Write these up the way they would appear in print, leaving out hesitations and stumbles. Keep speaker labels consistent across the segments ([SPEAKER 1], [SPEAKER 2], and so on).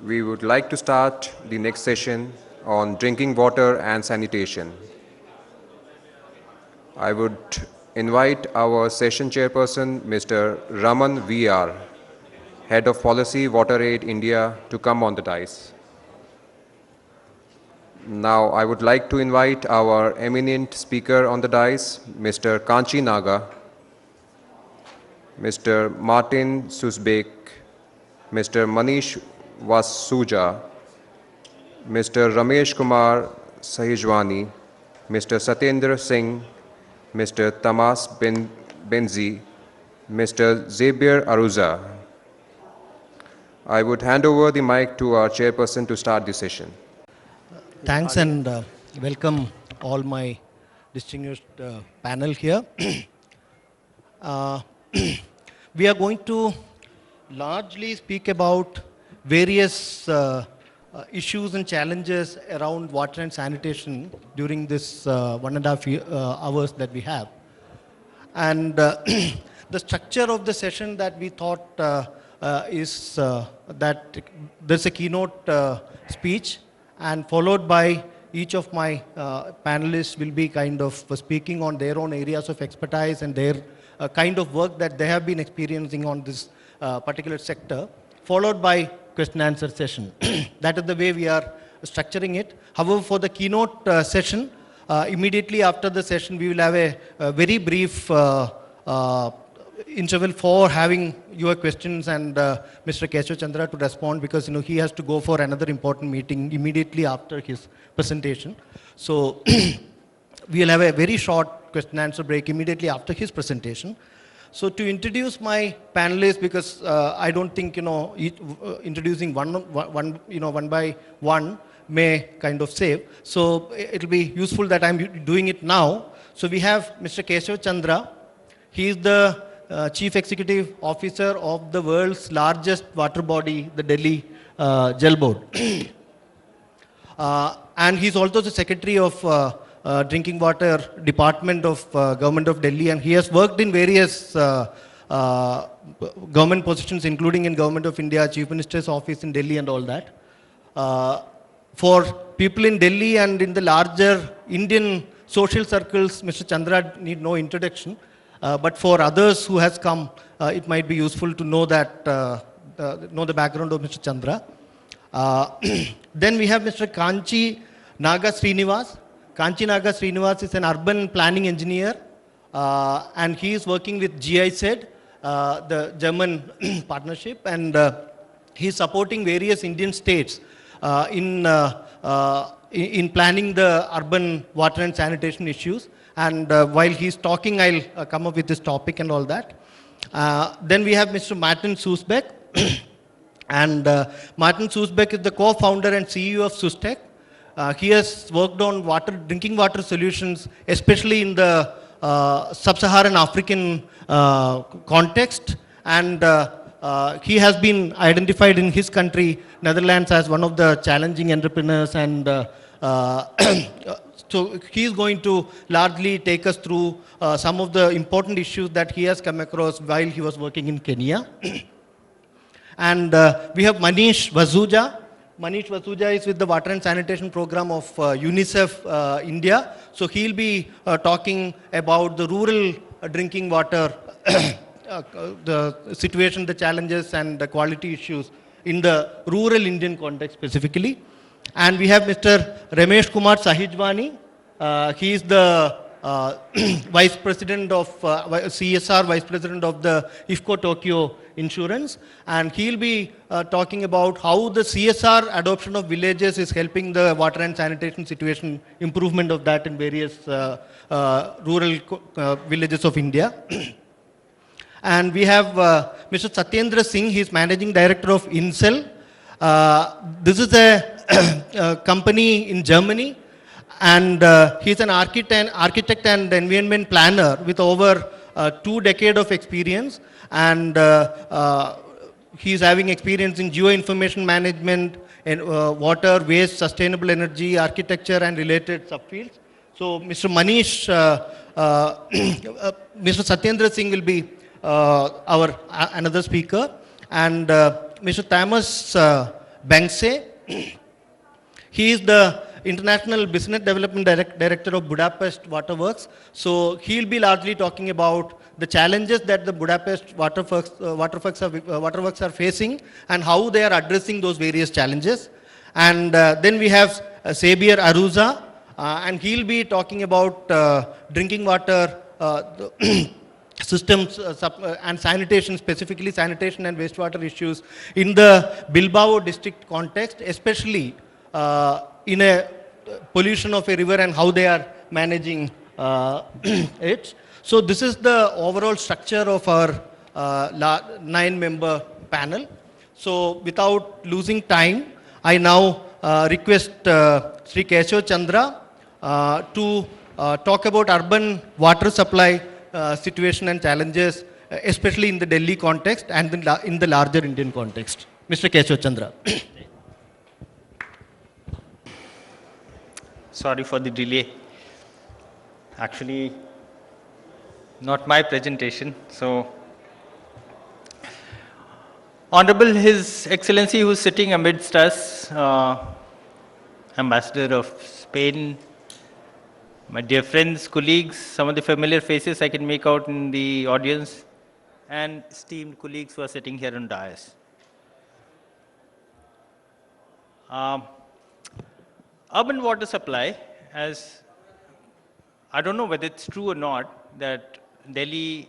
[SPEAKER 1] we would like to start the next session on drinking water and sanitation. I would invite our session chairperson, Mr. Raman VR, Head of Policy, WaterAid India, to come on the dais. Now, I would like to invite our eminent speaker on the dais, Mr. Kanchi Naga, Mr. Marten Susebeek, Mr. Manish Wasuja, Mr. Ramesh Kumar Sahijwani, Mr. Satyendra Singh, Mr. Tamas Bencze, Mr. Xabier Arruza. I would hand over the mic to our chairperson to start the session.
[SPEAKER 2] Thanks and welcome all my distinguished panel here. We are going to largely speak about various issues and challenges around water and sanitation during this 1.5 hours that we have. And the structure of the session that we thought is that there's a keynote speech, and followed by each of my panelists will be kind of speaking on their own areas of expertise and their kind of work that they have been experiencing on this particular sector, followed by question and answer session. That is the way we are structuring it. However, for the keynote session, immediately after the session, we will have a very brief interval for having your questions and Mr. Keshav Chandra to respond, because he has to go for another important meeting immediately after his presentation. So we will have a very short question and answer break immediately after his presentation. So to introduce my panelists, because I don't think introducing one by one may kind of save. So it will be useful that I'm doing it now. So we have Mr. Keshav Chandra. He is the Chief Executive Officer of the world's largest water body, the Delhi Jal Board. And he's also the Secretary of Drinking Water Department of Government of Delhi, and he has worked in various government positions, including in Government of India, Chief Minister's Office in Delhi and all that. For people in Delhi and in the larger Indian social circles, Mr. Chandra need no introduction. But for others who has come, it might be useful to know that know the background of Mr. Chandra. Then we have Mr. Kanchi Naga Sreenivas. Kanchi Naga Sreenivas is an urban planning engineer, and he is working with GIZ, the German partnership, and he is supporting various Indian states in planning the urban water and sanitation issues. And while he's talking, I'll come up with this topic and all that. Then we have Mr. Marten Susebeek. And Marten Susebeek is the co-founder and CEO of Susteq. He has worked on drinking water solutions, especially in the sub-Saharan African context. And he has been identified in his country, Netherlands, as one of the challenging entrepreneurs, and so he is going to largely take us through some of the important issues that he has come across while he was working in Kenya. And we have Manish Wasuja. Manish Wasuja is with the Water and Sanitation Program of UNICEF India. So he'll be talking about the rural drinking water, the situation, the challenges, and the quality issues in the rural Indian context specifically. And we have Mr. Ramesh Kumar Sahijwani. He is the Vice President of CSR, Vice President of the IFFCO TOKIO Insurance. And he'll be talking about how the CSR adoption of villages is helping the water and sanitation situation, improvement of that in various rural villages of India. And we have Mr. Satyendra Singh. He is Managing Director of INSEL. This is a company in Germany, and he's an architect and environment planner with over 2 decades of experience, and he's having experience in geoinformation management, and water, waste, sustainable energy, architecture, and related subfields. So Mr. Manish, Mr. Satyendra Singh will be our another speaker, and Mr. Tamas Bencze. He is the International Business Development Director of Budapest Waterworks. So he'll be largely talking about the challenges that the Budapest waterworks are facing and how they are addressing those various challenges. And then we have Xabier Arruza, and he'll be talking about drinking water systems and sanitation, specifically sanitation and wastewater issues in the Bilbao district context, especially in a pollution of a river and how they are managing it. So this is the overall structure of our 9-member panel. So without losing time, I now request Shri Keshav Chandra to talk about urban water supply situation and challenges, especially in the Delhi context and in the larger Indian context. Mr. Keshav Chandra.
[SPEAKER 3] Sorry for the delay. Actually, not my presentation. So, Honorable His Excellency, who is sitting amidst us, Ambassador of Spain, my dear friends, colleagues, some of the familiar faces I can make out in the audience, and esteemed colleagues who are sitting here on dais. Urban water supply, as I don't know whether it's true or not, that Delhi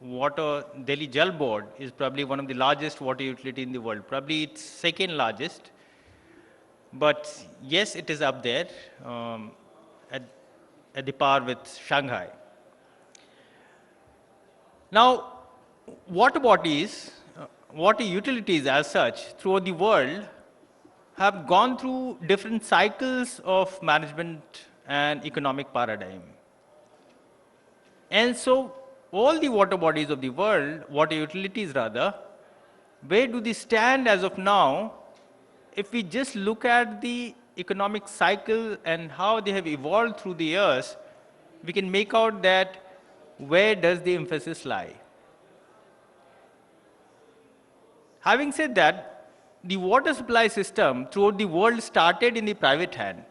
[SPEAKER 3] Jal Board is probably one of the largest water utility in the world. Probably it's second largest, but yes, it is up there at the par with Shanghai. Now, water bodies, water utilities as such throughout the world have gone through different cycles of management and economic paradigm. And so all the water bodies of the world, water utilities rather, where do they stand as of now? If we just look at the economic cycle and how they have evolved through the years, we can make out that where does the emphasis lie. Having said that, the water supply system throughout the world started in the private hand.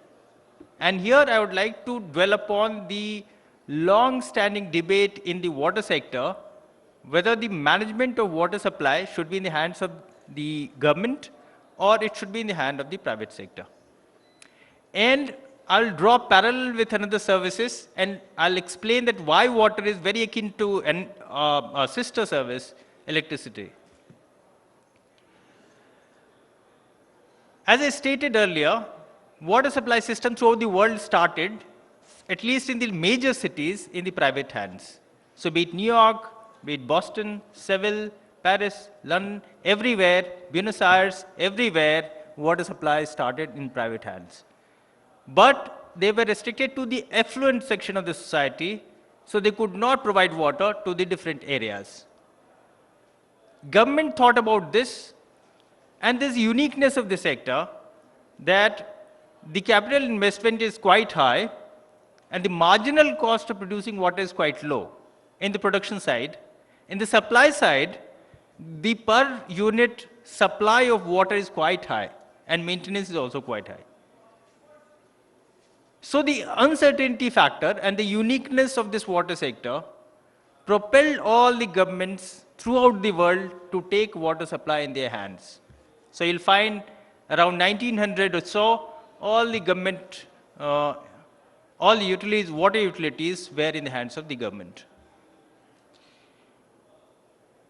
[SPEAKER 3] And here I would like to dwell upon the long-standing debate in the water sector, whether the management of water supply should be in the hands of the government or it should be in the hand of the private sector. And I'll draw parallel with another services, and I'll explain that why water is very akin to a sister service, electricity. As I stated earlier, water supply system throughout the world started, at least in the major cities, in the private hands. So be it New York, be it Boston, Seville, Paris, London, everywhere, Buenos Aires, everywhere, water supply started in private hands. But they were restricted to the affluent section of the society, so they could not provide water to the different areas. Government thought about this, and there's uniqueness of the sector that the capital investment is quite high and the marginal cost of producing water is quite low in the production side. In the supply side, the per unit supply of water is quite high and maintenance is also quite high. So the uncertainty factor and the uniqueness of this water sector propelled all the governments throughout the world to take water supply in their hands. So you'll find around 1900 or so, all the government, all the utilities, water utilities were in the hands of the government.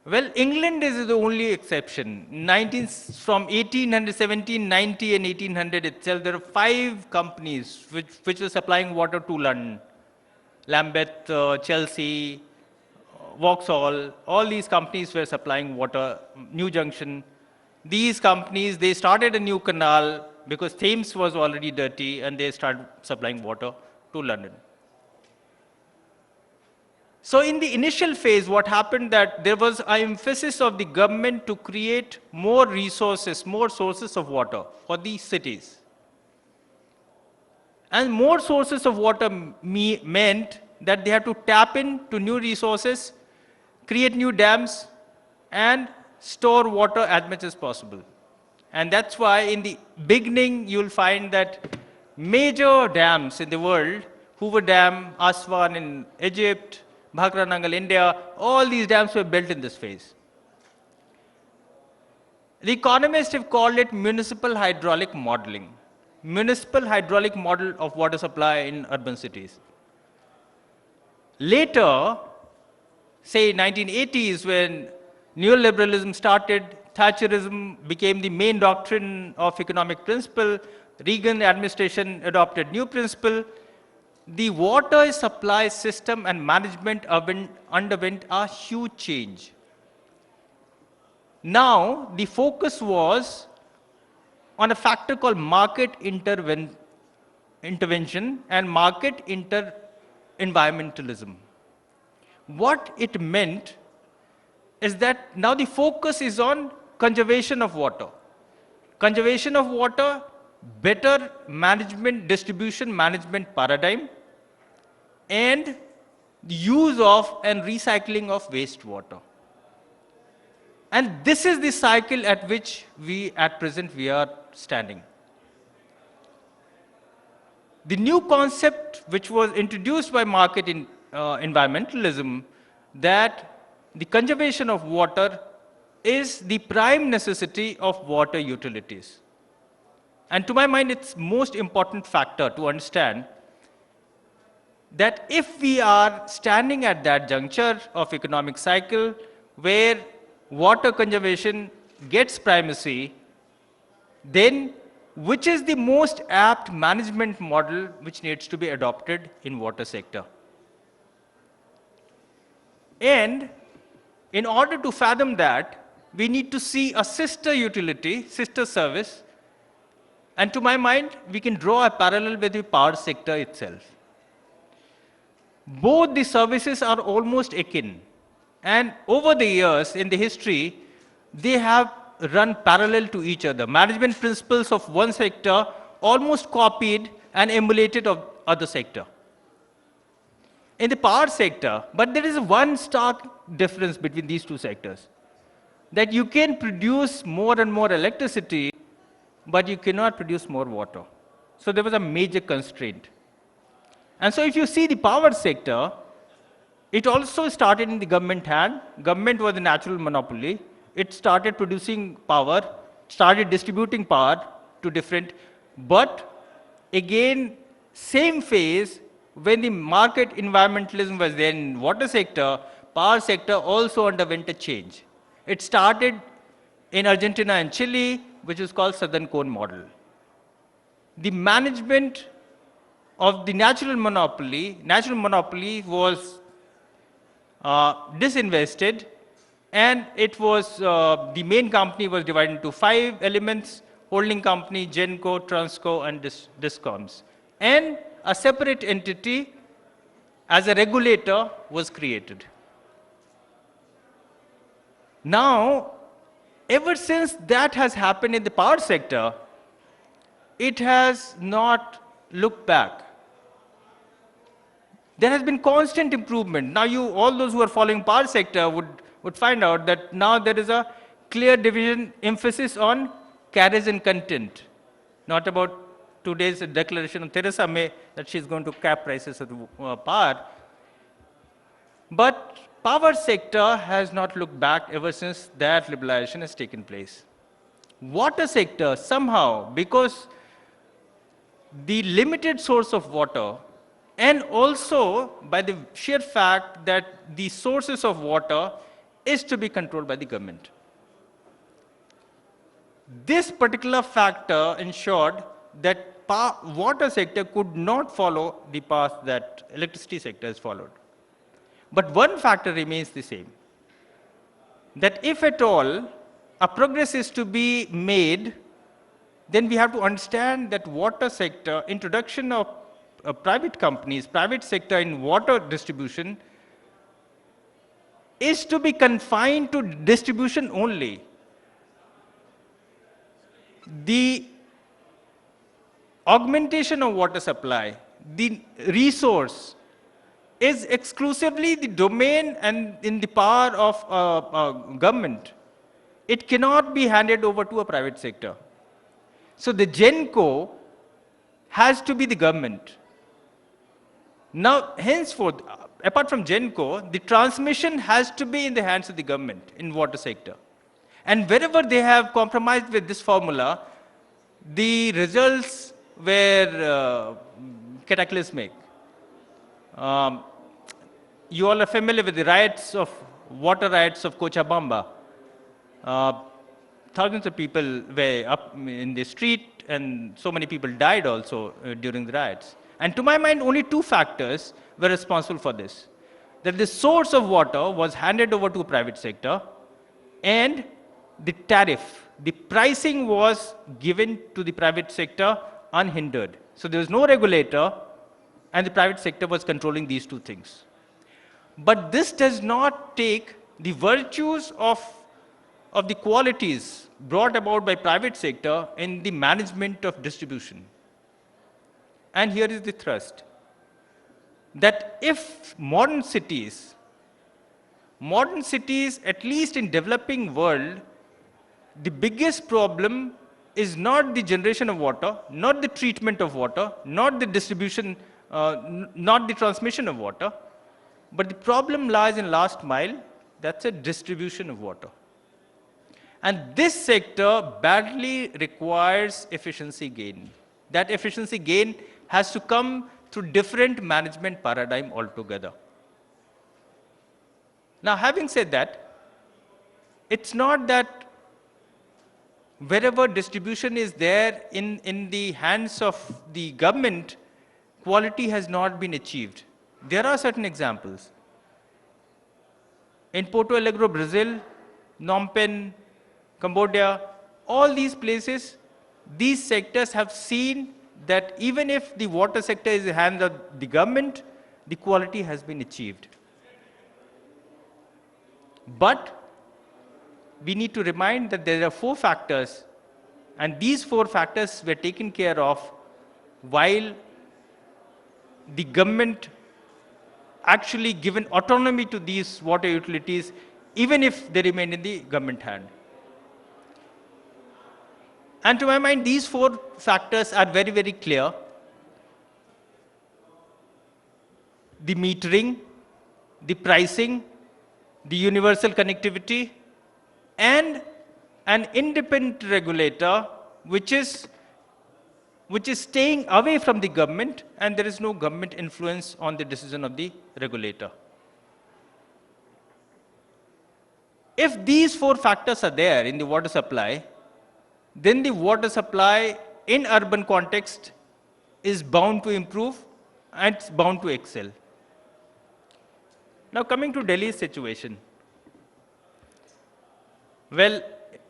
[SPEAKER 3] Well, England is the only exception. From 1800, 1790 and 1800 itself, there are 5 companies which were supplying water to London. Lambeth, Chelsea, Vauxhall, all these companies were supplying water, New Junction. These companies, they started a new canal because Thames was already dirty and they started supplying water to London. So in the initial phase, what happened that there was an emphasis of the government to create more resources, more sources of water for these cities. And more sources of water meant that they had to tap into new resources, create new dams, and store water as much as possible. And that's why in the beginning, you'll find that major dams in the world, Hoover Dam, Aswan in Egypt, Bhakra India, all these dams were built in this phase. The economists have called it municipal hydraulic modeling, municipal hydraulic model of water supply in urban cities. Later, say 1980s, when neoliberalism started, Thatcherism became the main doctrine of economic principle, Reagan administration adopted new principle, the water supply system and management underwent a huge change. Now, the focus was on a factor called market intervention and market environmentalism. What it meant is that now the focus is on conservation of water. Conservation of water, better management, distribution management paradigm, and the use of and recycling of wastewater. And this is the cycle at which at present we are standing. The new concept which was introduced by market environmentalism, that the conservation of water is the prime necessity of water utilities. And to my mind, it's most important factor to understand that if we are standing at that juncture of economic cycle where water conservation gets primacy, then which is the most apt management model which needs to be adopted in water sector? And in order to fathom that, we need to see a sister utility, sister service, and to my mind, we can draw a parallel with the power sector itself. Both the services are almost akin. And over the years, in the history, they have run parallel to each other. Management principles of one sector almost copied and emulated of other sector. In the power sector, but there is one stark difference between these two sectors, that you can produce more and more electricity, but you cannot produce more water. So there was a major constraint. And so if you see the power sector, it also started in the government hand. Government was a natural monopoly. It started producing power, started distributing power to different, but again, same phase, when the market environmentalism was there in water sector, power sector also underwent a change. It started in Argentina and Chile, which is called Southern Cone model. The management of the natural monopoly was disinvested, and it was, the main company was divided into 5 elements: holding company, Genco, Transco, and Discoms. And a separate entity as a regulator was created. Now, ever since that has happened in the power sector, it has not looked back. There has been constant improvement. Now all those who are following power sector would find out that now there is a clear division, emphasis on carriage and content, not about today's declaration of Theresa May that she's going to cap prices of power. But power sector has not looked back ever since that liberalization has taken place. Water sector somehow, because the limited source of water, and also by the sheer fact that the sources of water is to be controlled by the government. This particular factor ensured that water sector could not follow the path that electricity sector has followed. But one factor remains the same, that if at all a progress is to be made, then we have to understand that water sector, introduction of private companies, private sector in water distribution is to be confined to distribution only. The augmentation of water supply, the resource, is exclusively the domain and in the power of government. it cannot be handed over to a private sector. So the GenCo has to be the government. Now, henceforth, apart from GenCo, the transmission has to be in the hands of the government in water sector. And wherever they have compromised with this formula, the results were cataclysmic. You all are familiar with the riots of water riots of Cochabamba. Thousands of people were up in the street, and so many people died also during the riots. And to my mind, only two factors were responsible for this. That the source of water was handed over to a private sector, and the tariff, the pricing was given to the private sector unhindered. So there was no regulator, and the private sector was controlling these two things. But this does not take the virtues of the qualities brought about by private sector in the management of distribution. And here is the thrust, that if modern cities, at least in developing world, the biggest problem is not the generation of water, not the treatment of water, not the distribution, not the transmission of water, but the problem lies in last mile, that's a distribution of water. And this sector badly requires efficiency gain. That efficiency gain has to come through different management paradigm altogether. Now, having said that, it's not that wherever distribution is there in the hands of the government, quality has not been achieved. There are certain examples. In Porto Alegre, Brazil, Phnom Penh, Cambodia, all these places, these sectors have seen that even if the water sector is in the hands of the government, the quality has been achieved. But we need to remind that there are 4 factors, and these 4 factors were taken care of while the government actually given autonomy to these water utilities, even if they remain in the government hand. And to my mind, these 4 factors are very, very clear. The metering, the pricing, the universal connectivity, and an independent regulator which is staying away from the government, and there is no government influence on the decision of the regulator. If these 4 factors are there in the water supply, then the water supply in urban context is bound to improve and it's bound to excel. Now, coming to Delhi's situation. Well,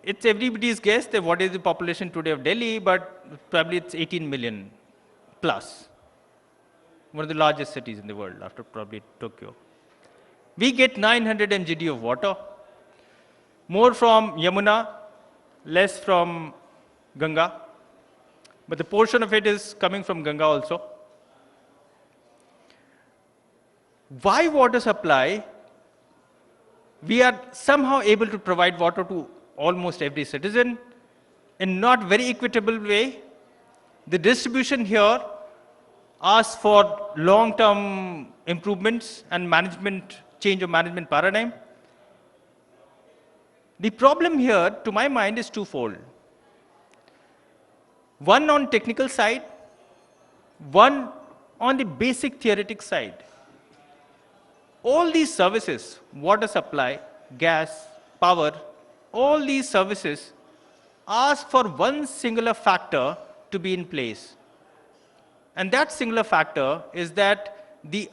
[SPEAKER 3] it's everybody's guess that what is the population today of Delhi, but probably it's 18 million plus. One of the largest cities in the world after probably Tokyo. We get 900 mgd of water, more from Yamuna, less from Ganga, but the portion of it is coming from Ganga also. Why water supply? We are somehow able to provide water to almost every citizen in not very equitable way. The distribution here asks for long-term improvements and management, change of management paradigm. The problem here, to my mind, is twofold. One on technical side, one on the basic theoretic side. All these services, water supply, gas, power, all these services ask for one singular factor to be in place. And that singular factor is that the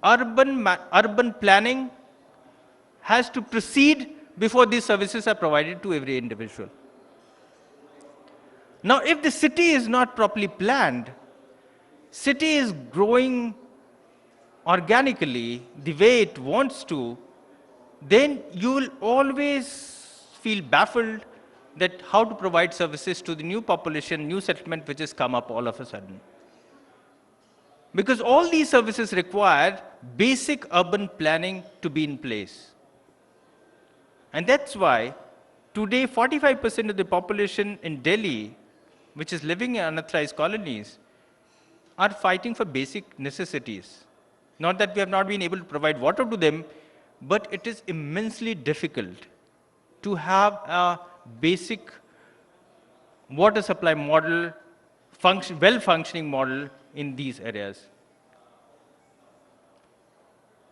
[SPEAKER 3] urban planning has to proceed before these services are provided to every individual. Now, if the city is not properly planned, city is growing organically the way it wants to, then you will always feel baffled that how to provide services to the new population, new settlement which has come up all of a sudden. Because all these services require basic urban planning to be in place. And that's why Today, 45% of the population in Delhi, which is living in unauthorized colonies, are fighting for basic necessities. Not that we have not been able to provide water to them, but it is immensely difficult to have a basic water supply model, well-functioning model in these areas.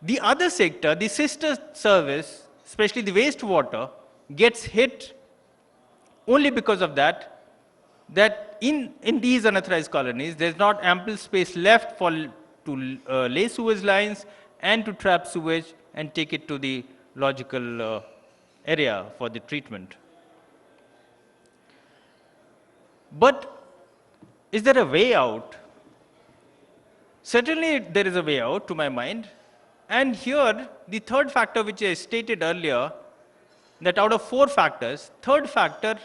[SPEAKER 3] The other sector, the sister service, especially the wastewater, gets hit only because of that in these unauthorized colonies, there's not ample space left to lay sewage lines and to trap sewage and take it to the logical area for the treatment. But is there a way out? Certainly there is a way out to my mind. And here, the third factor which I stated earlier, that out of 4 factors, third factor,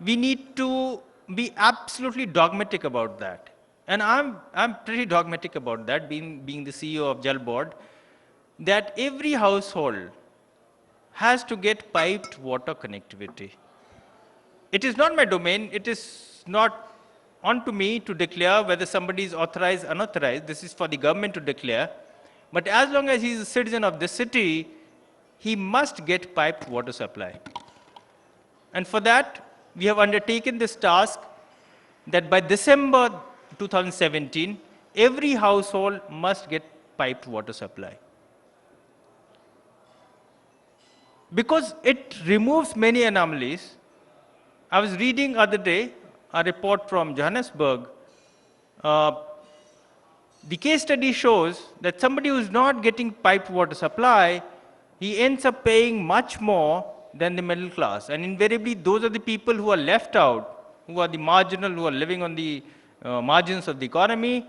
[SPEAKER 3] we need to be absolutely dogmatic about that. And I'm pretty dogmatic about that, being the CEO of Jal Board, that every household has to get piped water connectivity. It is not my domain. It is not onto me to declare whether somebody is authorized or unauthorized. This is for the government to declare. But as long as he is a citizen of this city, he must get piped water supply. And for that, we have undertaken this task that by December 2017, every household must get piped water supply. Because it removes many anomalies. I was reading other day a report from Johannesburg. The case study shows that somebody who is not getting piped water supply, he ends up paying much more than the middle class. And invariably, those are the people who are left out, who are the marginal, who are living on the margins of the economy.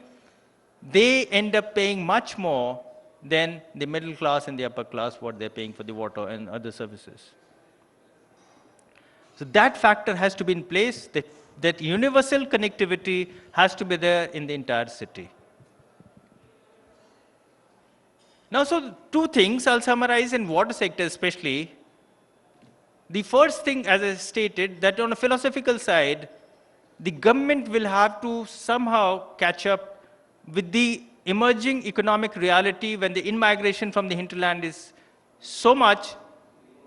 [SPEAKER 3] They end up paying much more than the middle class and the upper class, what they're paying for the water and other services. So that factor has to be in place, that universal connectivity has to be there in the entire city. Now, so 2 things I'll summarize in water sector especially. The first thing, as I stated, that on a philosophical side, the government will have to somehow catch up with the emerging economic reality when the in-migration from the hinterland is so much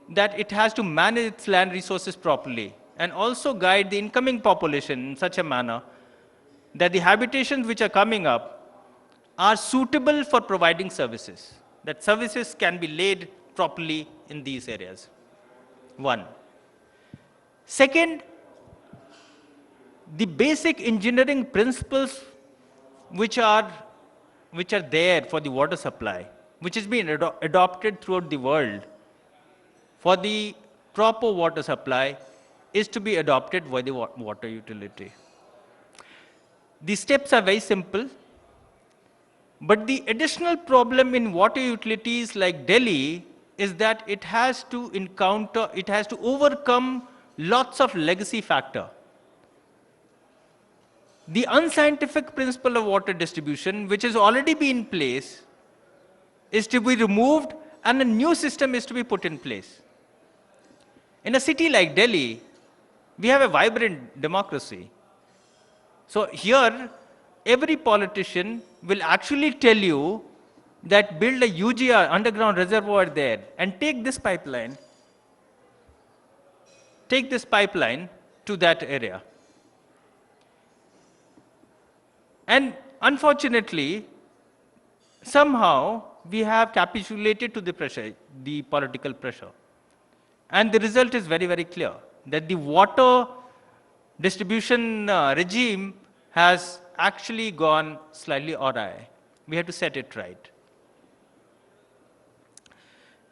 [SPEAKER 3] that it has to manage its land resources properly and also guide the incoming population in such a manner that the habitations which are coming up are suitable for providing services, that services can be laid properly in these areas. 1. Second, the basic engineering principles which are there for the water supply, which has been adopted throughout the world for the proper water supply, is to be adopted by the water utility. The steps are very simple, but the additional problem in water utilities like Delhi is that it has to overcome lots of legacy factor. The unscientific principle of water distribution, which has already been in place, is to be removed and a new system is to be put in place. In a city like Delhi, we have a vibrant democracy. So here, every politician will actually tell you that build a UGR, underground reservoir there, and take this pipeline to that area. And unfortunately, somehow we have capitulated to the pressure, the political pressure. And the result is very, very clear, that the water distribution regime has actually gone slightly awry. We have to set it right.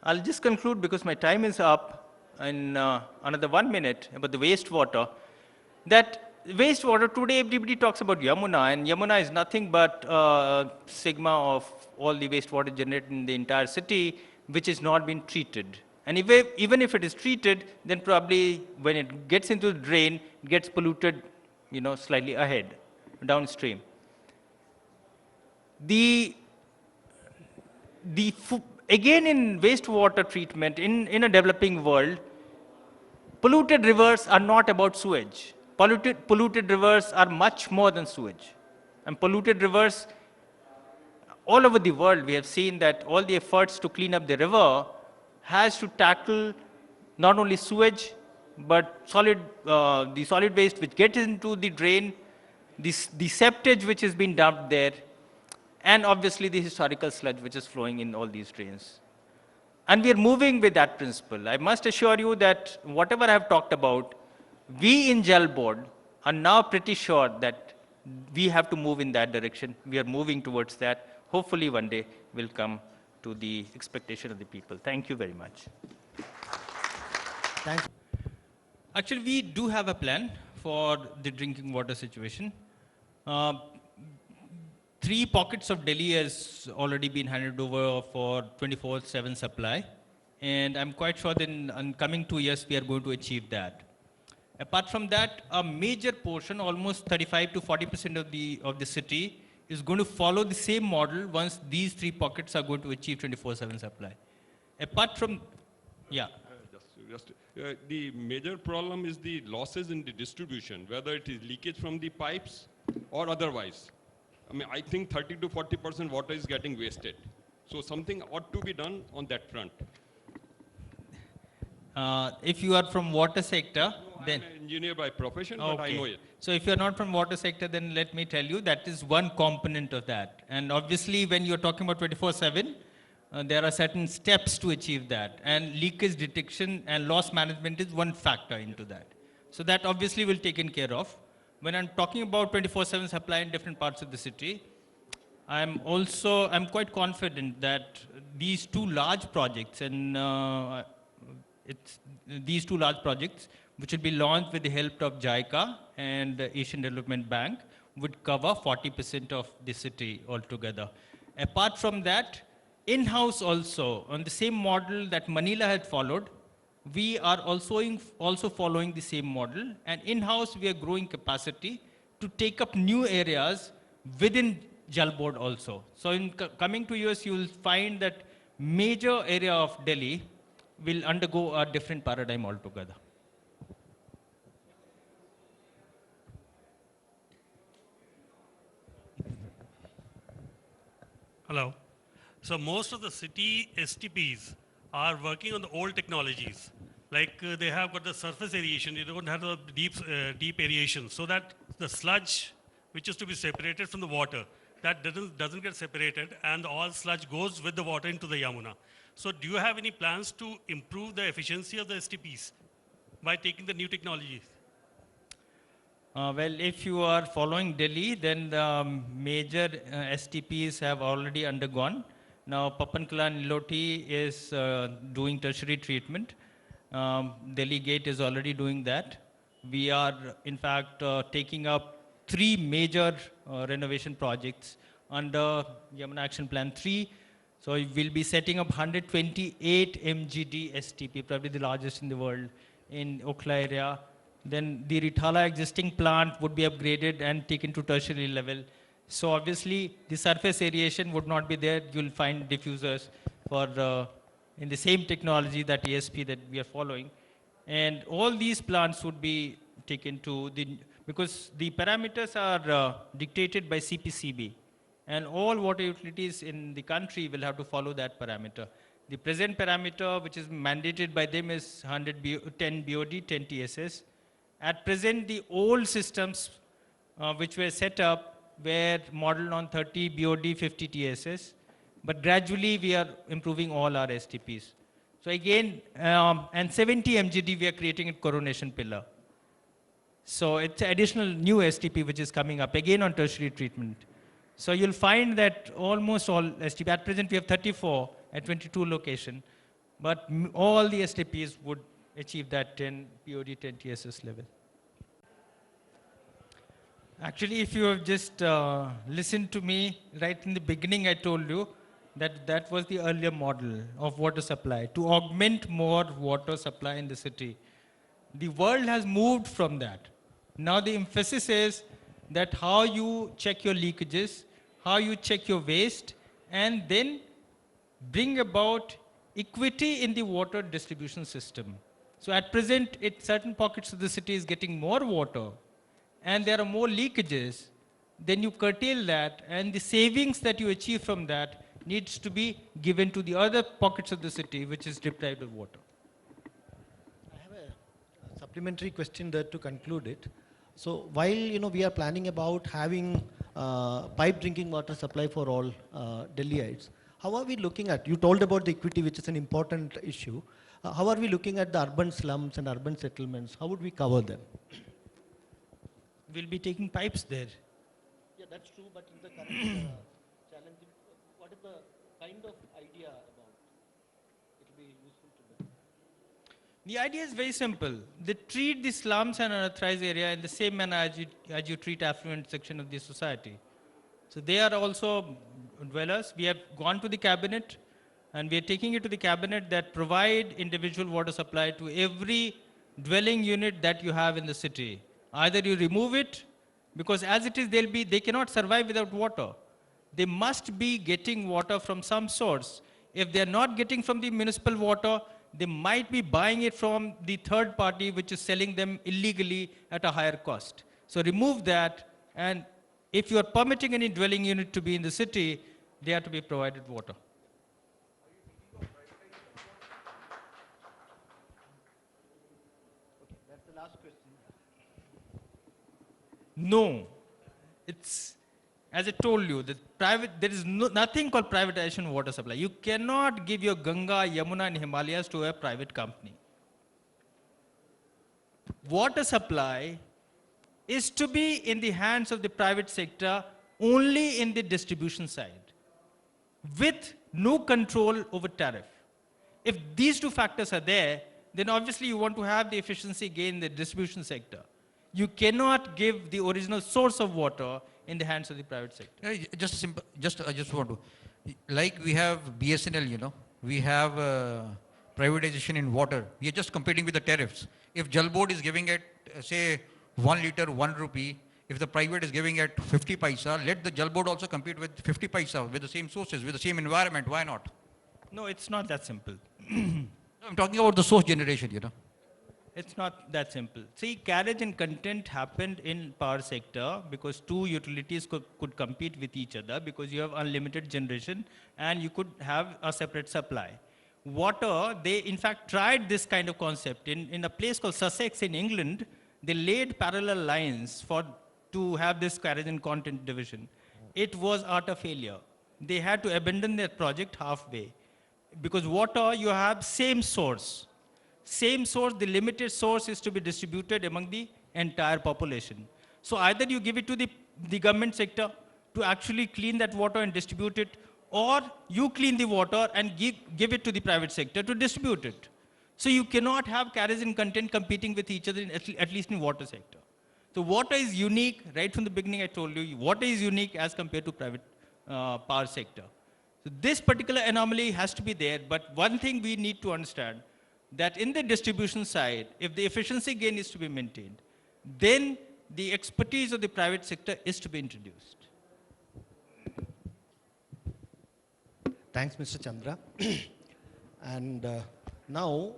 [SPEAKER 3] I'll just conclude because my time is up in another 1 minute about the wastewater. That wastewater, today everybody talks about Yamuna, and Yamuna is nothing but sigma of all the wastewater generated in the entire city, which is not being treated. And even if it is treated, then probably when it gets into the drain, it gets polluted, slightly ahead, downstream. Again, in wastewater treatment, in a developing world, Polluted rivers are not about sewage. Polluted rivers are much more than sewage. And polluted rivers, all over the world, we have seen that all the efforts to clean up the river has to tackle not only sewage, but the solid waste which gets into the drain, the septage which has been dumped there, and obviously the historical sludge which is flowing in all these drains. And we are moving with that principle. I must assure you that whatever I have talked about, we in Gel Board are now pretty sure that we have to move in that direction. We are moving towards that. Hopefully one day we'll come to the expectation of the people. Thank you very much.
[SPEAKER 2] Thank you.
[SPEAKER 3] Actually, we do have a plan for the drinking water situation. 3 pockets of Delhi has already been handed over for 24/7 supply. And I'm quite sure that in coming 2 years, we are going to achieve that. Apart from that, a major portion, almost 35 to 40% of the city, is going to follow the same model once these 3 pockets are going to achieve 24/7 supply. Apart from, yeah.
[SPEAKER 4] The major problem is the losses in the distribution, whether it is leakage from the pipes or otherwise. I mean, I think 30 to 40% water is getting wasted. So something ought to be done on that front.
[SPEAKER 3] If you are from water sector, then...
[SPEAKER 4] I'm an engineer by profession, but I know it.
[SPEAKER 3] So if you're not from water sector, then let me tell you, that is one component of that. And obviously, when you're talking about 24/7, there are certain steps to achieve that. And leakage detection and loss management is one factor into that. So that obviously will be taken care of. When I'm talking about 24/7 supply in different parts of the city, I'm quite confident that these 2 large projects, and these 2 large projects, which will be launched with the help of JICA and the Asian Development Bank, would cover 40% of the city altogether. Apart from that, in-house also, on the same model that Manila had followed, we are also following the same model. And in-house, we are growing capacity to take up new areas within Jal Board also. So in coming 2 years, you will find that major area of Delhi will undergo a different paradigm altogether.
[SPEAKER 5] Hello. So most of the city STPs are working on the old technologies. Like they have got the surface aeration, they don't have the deep aeration, so that the sludge, which is to be separated from the water, that doesn't get separated, and all sludge goes with the water into the Yamuna. So do you have any plans to improve the efficiency of the STPs by taking the new technologies?
[SPEAKER 3] Well, if you are following Delhi, then the major STPs have already undergone. Now, Papankala and Niloti is doing tertiary treatment. Delhi Gate is already doing that. We are, in fact, taking up 3 major renovation projects under Yamuna Action Plan 3. So we'll be setting up 128 MGD STP, probably the largest in the world, in Okhla area. Then the Rithala existing plant would be upgraded and taken to tertiary level. So obviously, the surface aeration would not be there. You'll find diffusers for in the same technology that ESP that we are following. And all these plants would be taken to because the parameters are dictated by CPCB. And all water utilities in the country will have to follow that parameter. The present parameter, which is mandated by them, is 10 BOD, 10 TSS. At present, the old systems which were set up were modeled on 30 BOD, 50 TSS. But gradually, we are improving all our STPs. So again, and 70 MGD, we are creating a coronation pillar. So it's an additional new STP which is coming up, again on tertiary treatment. So you'll find that almost all STP, at present we have 34 at 22 locations, but all the STPs would achieve that 10 POD, 10 TSS level. Actually, if you have just listened to me right in the beginning, I told you that that was the earlier model of water supply, to augment more water supply in the city. The world has moved from that. Now the emphasis is that how you check your leakages, how you check your waste, and then bring about equity in the water distribution system. So at present, certain pockets of the city is getting more water and there are more leakages, then you curtail that and the savings that you achieve from that needs to be given to the other pockets of the city which is deprived of water.
[SPEAKER 2] I have a supplementary question there to conclude it. So while we are planning about having pipe drinking water supply for all Delhiites, how are we looking at? You told about the equity, which is an important issue. How are we looking at the urban slums and urban settlements? How would we cover them?
[SPEAKER 3] We'll be taking pipes there.
[SPEAKER 2] Yeah, that's true. But in the current challenge, what is the kind of idea about? It will be useful to know.
[SPEAKER 3] The idea is very simple. They treat the slums and unauthorized area in the same manner as you treat affluent section of the society. So they are also dwellers. We have gone to the cabinet and we are taking it to the cabinet that provide individual water supply to every dwelling unit that you have in the city. Either you remove it, because as it is, they cannot survive without water. They must be getting water from some source. If they are not getting from the municipal water, they might be buying it from the third party which is selling them illegally at a higher cost. So remove that, and if you are permitting any dwelling unit to be in the city, they are to be provided water.
[SPEAKER 2] That's the last question.
[SPEAKER 3] No. It's, as I told you, there is nothing called privatization of water supply. You cannot give your Ganga, Yamuna and Himalayas to a private company. Water supply is to be in the hands of the private sector only in the distribution side, with no control over tariff. If these two factors are there, then obviously you want to have the efficiency gain in the distribution sector. You cannot give the original source of water in the hands of the private sector.
[SPEAKER 6] Just simple, I just want to, like we have BSNL, we have privatization in water. We are just competing with the tariffs. If Jal Board is giving it, say, 1 liter, 1 rupee, if the private is giving it 50 paisa, let the Jal Board also compete with 50 paisa, with the same sources, with the same environment. Why not?
[SPEAKER 3] No, it's not that simple.
[SPEAKER 6] I'm talking about the source generation,
[SPEAKER 3] It's not that simple. See, carriage and content happened in power sector because two utilities could compete with each other because you have unlimited generation and you could have a separate supply. Water, they in fact tried this kind of concept. In a place called Sussex in England, they laid parallel lines to have this carriage and content division. It was utter failure. They had to abandon their project halfway because water, you have same source. Same source, the limited source is to be distributed among the entire population. So either you give it to the government sector to actually clean that water and distribute it, or you clean the water and give it to the private sector to distribute it. So you cannot have carriage and content competing with each other, at least in water sector. So water is unique, right from the beginning I told you, water is unique as compared to private power sector. So this particular anomaly has to be there, but one thing we need to understand, that in the distribution side, if the efficiency gain is to be maintained, then the expertise of the private sector is to be introduced.
[SPEAKER 2] Thanks, Mr. Chandra. And now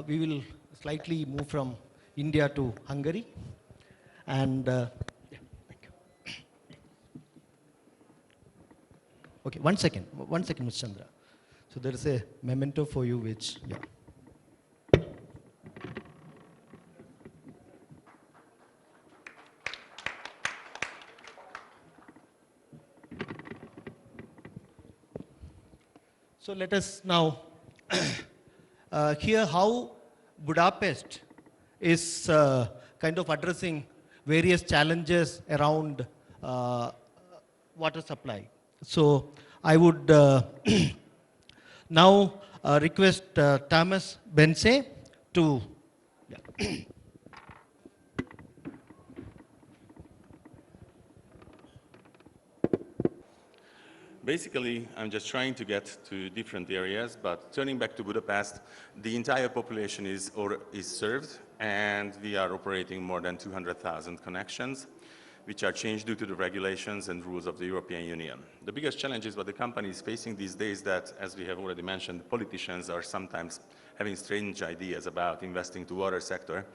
[SPEAKER 2] we will slightly move from India to Hungary. And yeah, thank you. Okay, one second, Mr. Chandra. So there is a memento for you, which, yeah. So let us now hear how Budapest is kind of addressing various challenges around water supply. So I would now request Tamas Bencze to... Yeah.
[SPEAKER 7] Basically, I'm just trying to get to different areas, but turning back to Budapest, the entire population is served, and we are operating more than 200,000 connections. which are changed due to the regulations and rules of the European Union. The biggest challenges what the company is facing these days that, as we have already mentioned, politicians are sometimes having strange ideas about investing to water sector.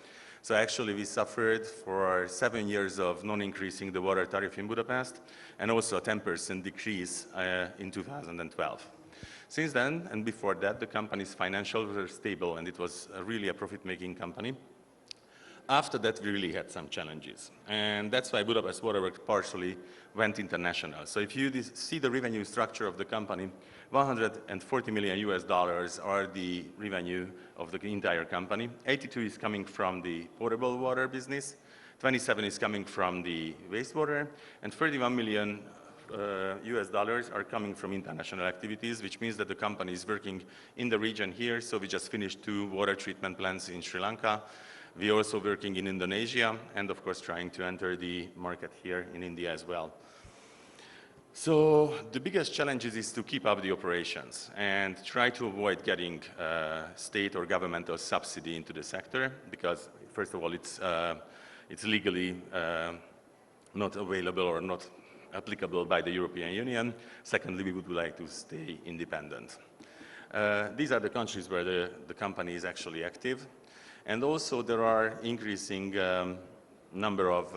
[SPEAKER 7] So actually we suffered for 7 years of non-increasing the water tariff in Budapest and also a 10% decrease in 2012. Since then and before that, the company's financials were stable and it was really a profit-making company. After that, we really had some challenges. And that's why Budapest Waterworks partially went international. So if you see the revenue structure of the company, 140 million US dollars are the revenue of the entire company. 82 is coming from the potable water business, 27 is coming from the wastewater, and 31 million US dollars are coming from international activities, which means that the company is working in the region here. So we just finished 2 water treatment plants in Sri Lanka. We are also working in Indonesia and of course trying to enter the market here in India as well. So the biggest challenge is to keep up the operations and try to avoid getting state or governmental subsidy into the sector because first of all it's legally not available or not applicable by the European Union. Secondly, we would like to stay independent. These are the countries where the company is actually active. And also there are increasing number of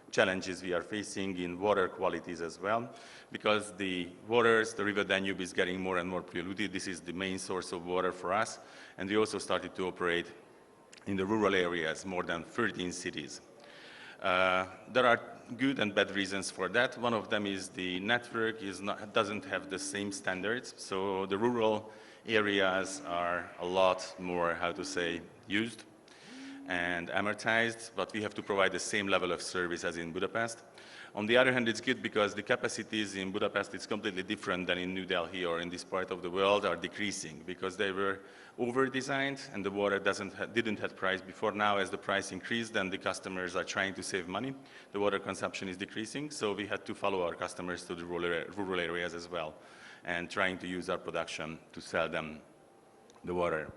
[SPEAKER 7] challenges we are facing in water qualities as well, because the waters, the River Danube is getting more and more polluted. This is the main source of water for us. And we also started to operate in the rural areas, more than 13 cities. There are good and bad reasons for that. One of them is the network doesn't have the same standards. So the rural areas are a lot more, how to say, used and amortized, but we have to provide the same level of service as in Budapest. On the other hand, it's good because the capacities in Budapest is completely different than in New Delhi or in this part of the world are decreasing because they were over-designed and the water didn't have price before. Now as the price increased and the customers are trying to save money, the water consumption is decreasing, so we had to follow our customers to the rural areas as well and trying to use our production to sell them the water.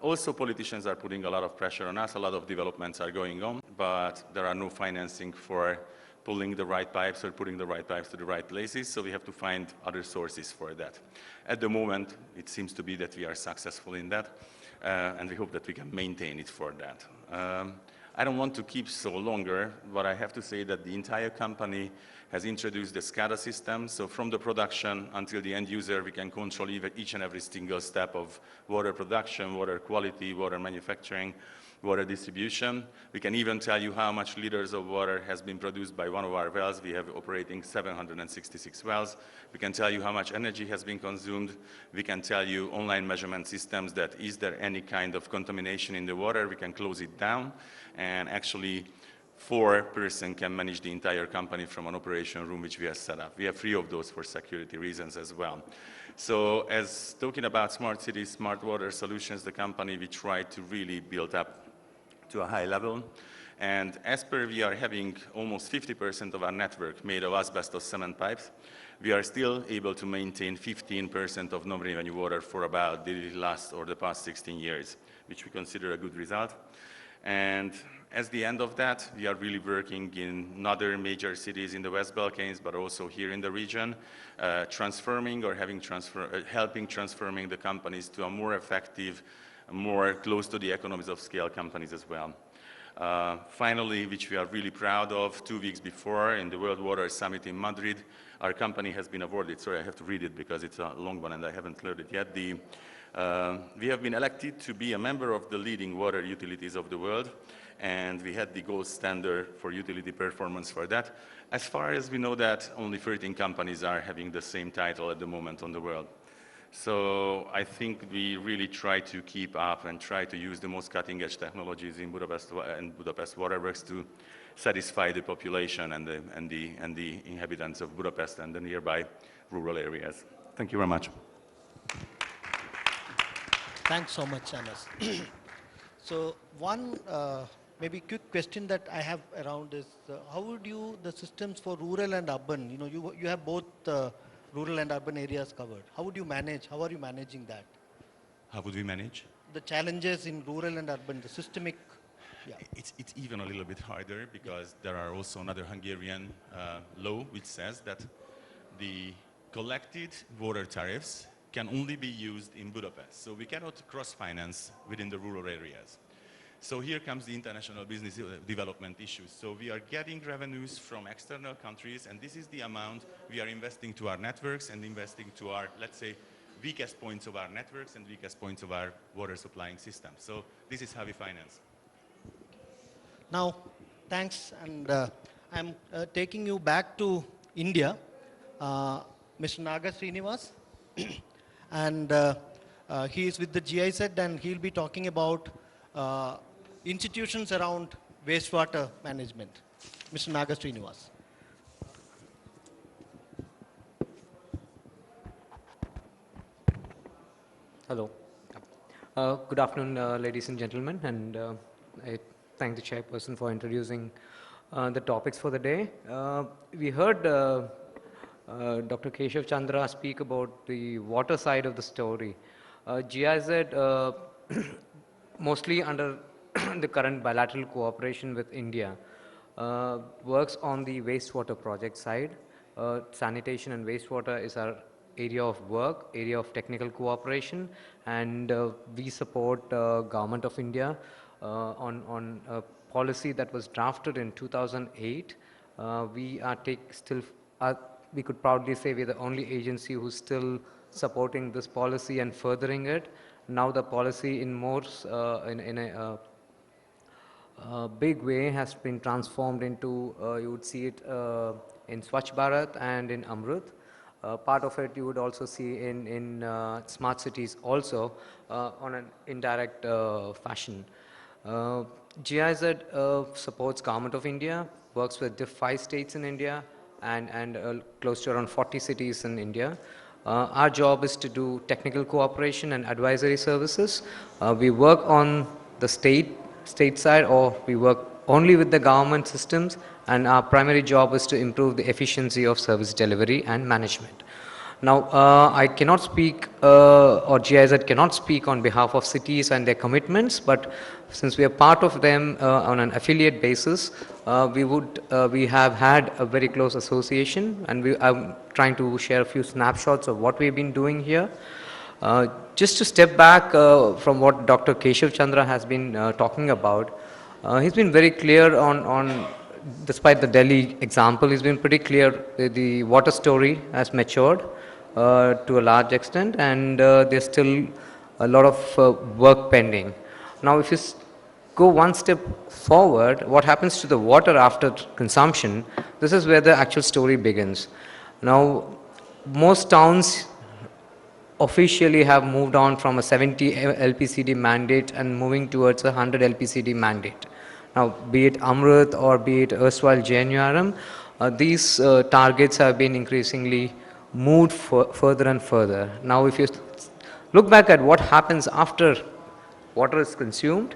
[SPEAKER 7] Also, politicians are putting a lot of pressure on us. A lot of developments are going on, but there are no financing for pulling the right pipes or putting the right pipes to the right places, so we have to find other sources for that. At the moment, it seems to be that we are successful in that, and we hope that we can maintain it for that. I don't want to keep so longer, but I have to say that the entire company has introduced the SCADA system. So from the production until the end user, we can control each and every single step of water production, water quality, water manufacturing, water distribution. We can even tell you how much liters of water has been produced by one of our wells. We have operating 766 wells. We can tell you how much energy has been consumed. We can tell you online measurement systems that is there any kind of contamination in the water, we can close it down. And actually, 4 persons can manage the entire company from an operation room which we have set up. We have 3 of those for security reasons as well. So as talking about smart cities, smart water solutions, the company we try to really build up to a high level. And as per we are having almost 50% of our network made of asbestos cement pipes, we are still able to maintain 15% of non-revenue water for about the past 16 years, which we consider a good result. And as the end of that, we are really working in other major cities in the West Balkans, but also here in the region, transforming or helping transforming the companies to a more effective, more close to the economies of scale companies as well. Finally, which we are really proud of, 2 weeks before in the World Water Summit in Madrid, our company has been awarded, sorry I have to read it because it's a long one and I haven't learned it yet. We have been elected to be a member of the leading water utilities of the world, and we had the gold standard for utility performance for that. As far as we know that, only 13 companies are having the same title at the moment on the world. So I think we really try to keep up and try to use the most cutting-edge technologies in Budapest Waterworks to satisfy the population and the inhabitants of Budapest and the nearby rural areas. Thank you very much.
[SPEAKER 2] Thanks so much, Tamas. So one maybe quick question that I have around is how would the systems for rural and urban, you have both rural and urban areas covered. How would you manage, how are you managing that?
[SPEAKER 7] How would we manage?
[SPEAKER 2] The challenges in rural and urban, the systemic
[SPEAKER 7] It's even a little bit harder because there are also another Hungarian law which says that the collected water tariffs can only be used in Budapest. So we cannot cross-finance within the rural areas. So here comes the international business development issues. So we are getting revenues from external countries, and this is the amount we are investing to our networks and investing to our, let's say, weakest points of our networks and weakest points of our water supplying system. So this is how we finance.
[SPEAKER 2] Now, thanks, and I'm taking you back to India, Mr. Naga Sreenivas, and he is with the GIZ, and he'll be talking about institutions around wastewater management. Mr. Naga Sreenivas.
[SPEAKER 8] Hello. Good afternoon, ladies and gentlemen, and I thank the chairperson for introducing the topics for the day. We heard Dr. Keshav Chandra speak about the water side of the story. GIZ, mostly under the current bilateral cooperation with India, works on the wastewater project side. Sanitation and wastewater is our area of work, area of technical cooperation, and we support Government of India on a policy that was drafted in 2008. We are we could proudly say we're the only agency who's still supporting this policy and furthering it. Now the policy in a big way has been transformed into, you would see it in Swachh Bharat and in Amrut. Part of it you would also see in smart cities also on an indirect fashion. GIZ supports Government of India, works with 5 states in India and close to around 40 cities in India. Our job is to do technical cooperation and advisory services. We work on the state side, or we work only with the government systems, and our primary job is to improve the efficiency of service delivery and management. Now, I cannot speak, or GIZ cannot speak on behalf of cities and their commitments, but since we are part of them on an affiliate basis, we have had a very close association, and I'm trying to share a few snapshots of what we've been doing here. Just to step back from what Dr. Keshav Chandra has been talking about, he's been very clear on, despite the Delhi example, he's been pretty clear the water story has matured to a large extent, and there's still a lot of work pending. Now, if you go one step forward, what happens to the water after consumption, this is where the actual story begins. Now, most towns officially have moved on from a 70 LPCD mandate and moving towards a 100 LPCD mandate. Now, be it Amrut or be it erstwhile JNURM, these targets have been increasingly moved further and further. Now, if you look back at what happens after water is consumed,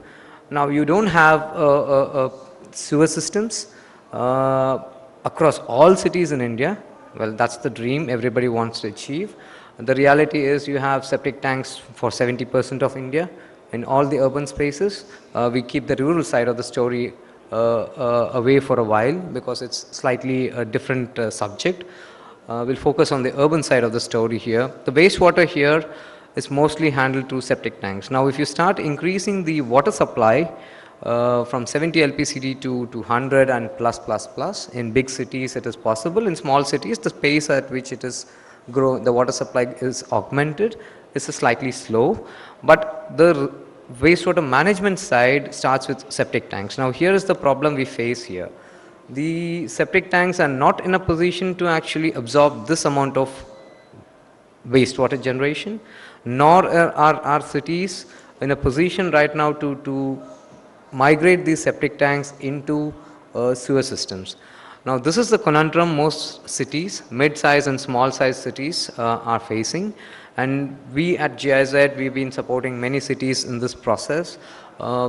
[SPEAKER 8] now you don't have sewer systems across all cities in India. Well, that's the dream everybody wants to achieve. The reality is you have septic tanks for 70% of India in all the urban spaces. We keep the rural side of the story away for a while because it's slightly a different subject. We'll focus on the urban side of the story here. The wastewater here is mostly handled through septic tanks. Now, if you start increasing the water supply from 70 LPCD to 100 and plus, in big cities it is possible. In small cities, the pace at which it is the water supply is augmented is slightly slow, but the wastewater management side starts with septic tanks. Now, here is the problem we face here. The septic tanks are not in a position to actually absorb this amount of wastewater generation, nor are our cities in a position right now to migrate these septic tanks into sewer systems. Now, this is the conundrum most cities, mid-size and small-size cities are facing, and we at GIZ, we've been supporting many cities in this process.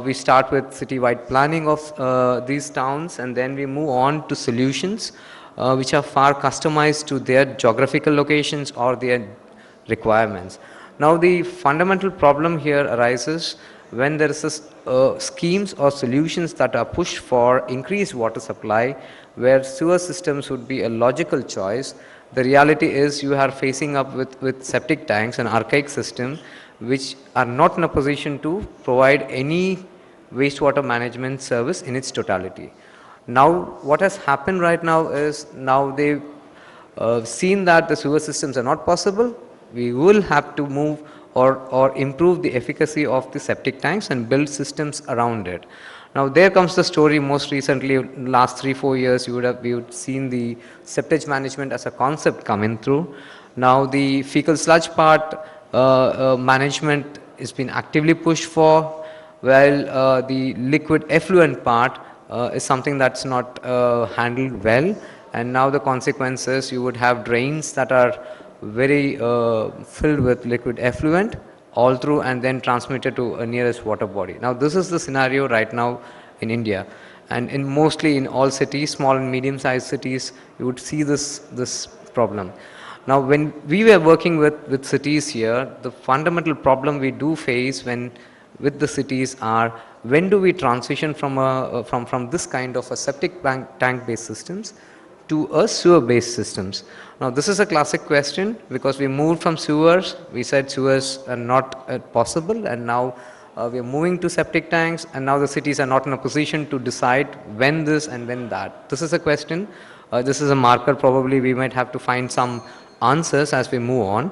[SPEAKER 8] We start with city-wide planning of these towns, and then we move on to solutions which are far customized to their geographical locations or their requirements. Now, the fundamental problem here arises when there is schemes or solutions that are pushed for increased water supply, where sewer systems would be a logical choice, the reality is you are facing up with septic tanks, an archaic system, which are not in a position to provide any wastewater management service in its totality. Now, what has happened right now is, now they've seen that the sewer systems are not possible, we will have to move or improve the efficacy of the septic tanks and build systems around it. Now, there comes the story. Most recently, last 3-4 years, we would seen the septage management as a concept coming through. Now, the fecal sludge part management is being actively pushed for, while the liquid effluent part is something that's not handled well. And now the consequences, you would have drains that are very filled with liquid effluent all through and then transmitted to a nearest water body. Now, this is the scenario right now in India, and mostly in all cities, small and medium sized cities, you would see this problem. Now, when we were working with cities here, the fundamental problem we do face with the cities are, when do we transition from this kind of a septic tank based systems to a sewer based systems? Now, this is a classic question, because we moved from sewers, we said sewers are not possible, and now we are moving to septic tanks, and now the cities are not in a position to decide when this and when that. This is a question, this is a marker, probably we might have to find some answers as we move on.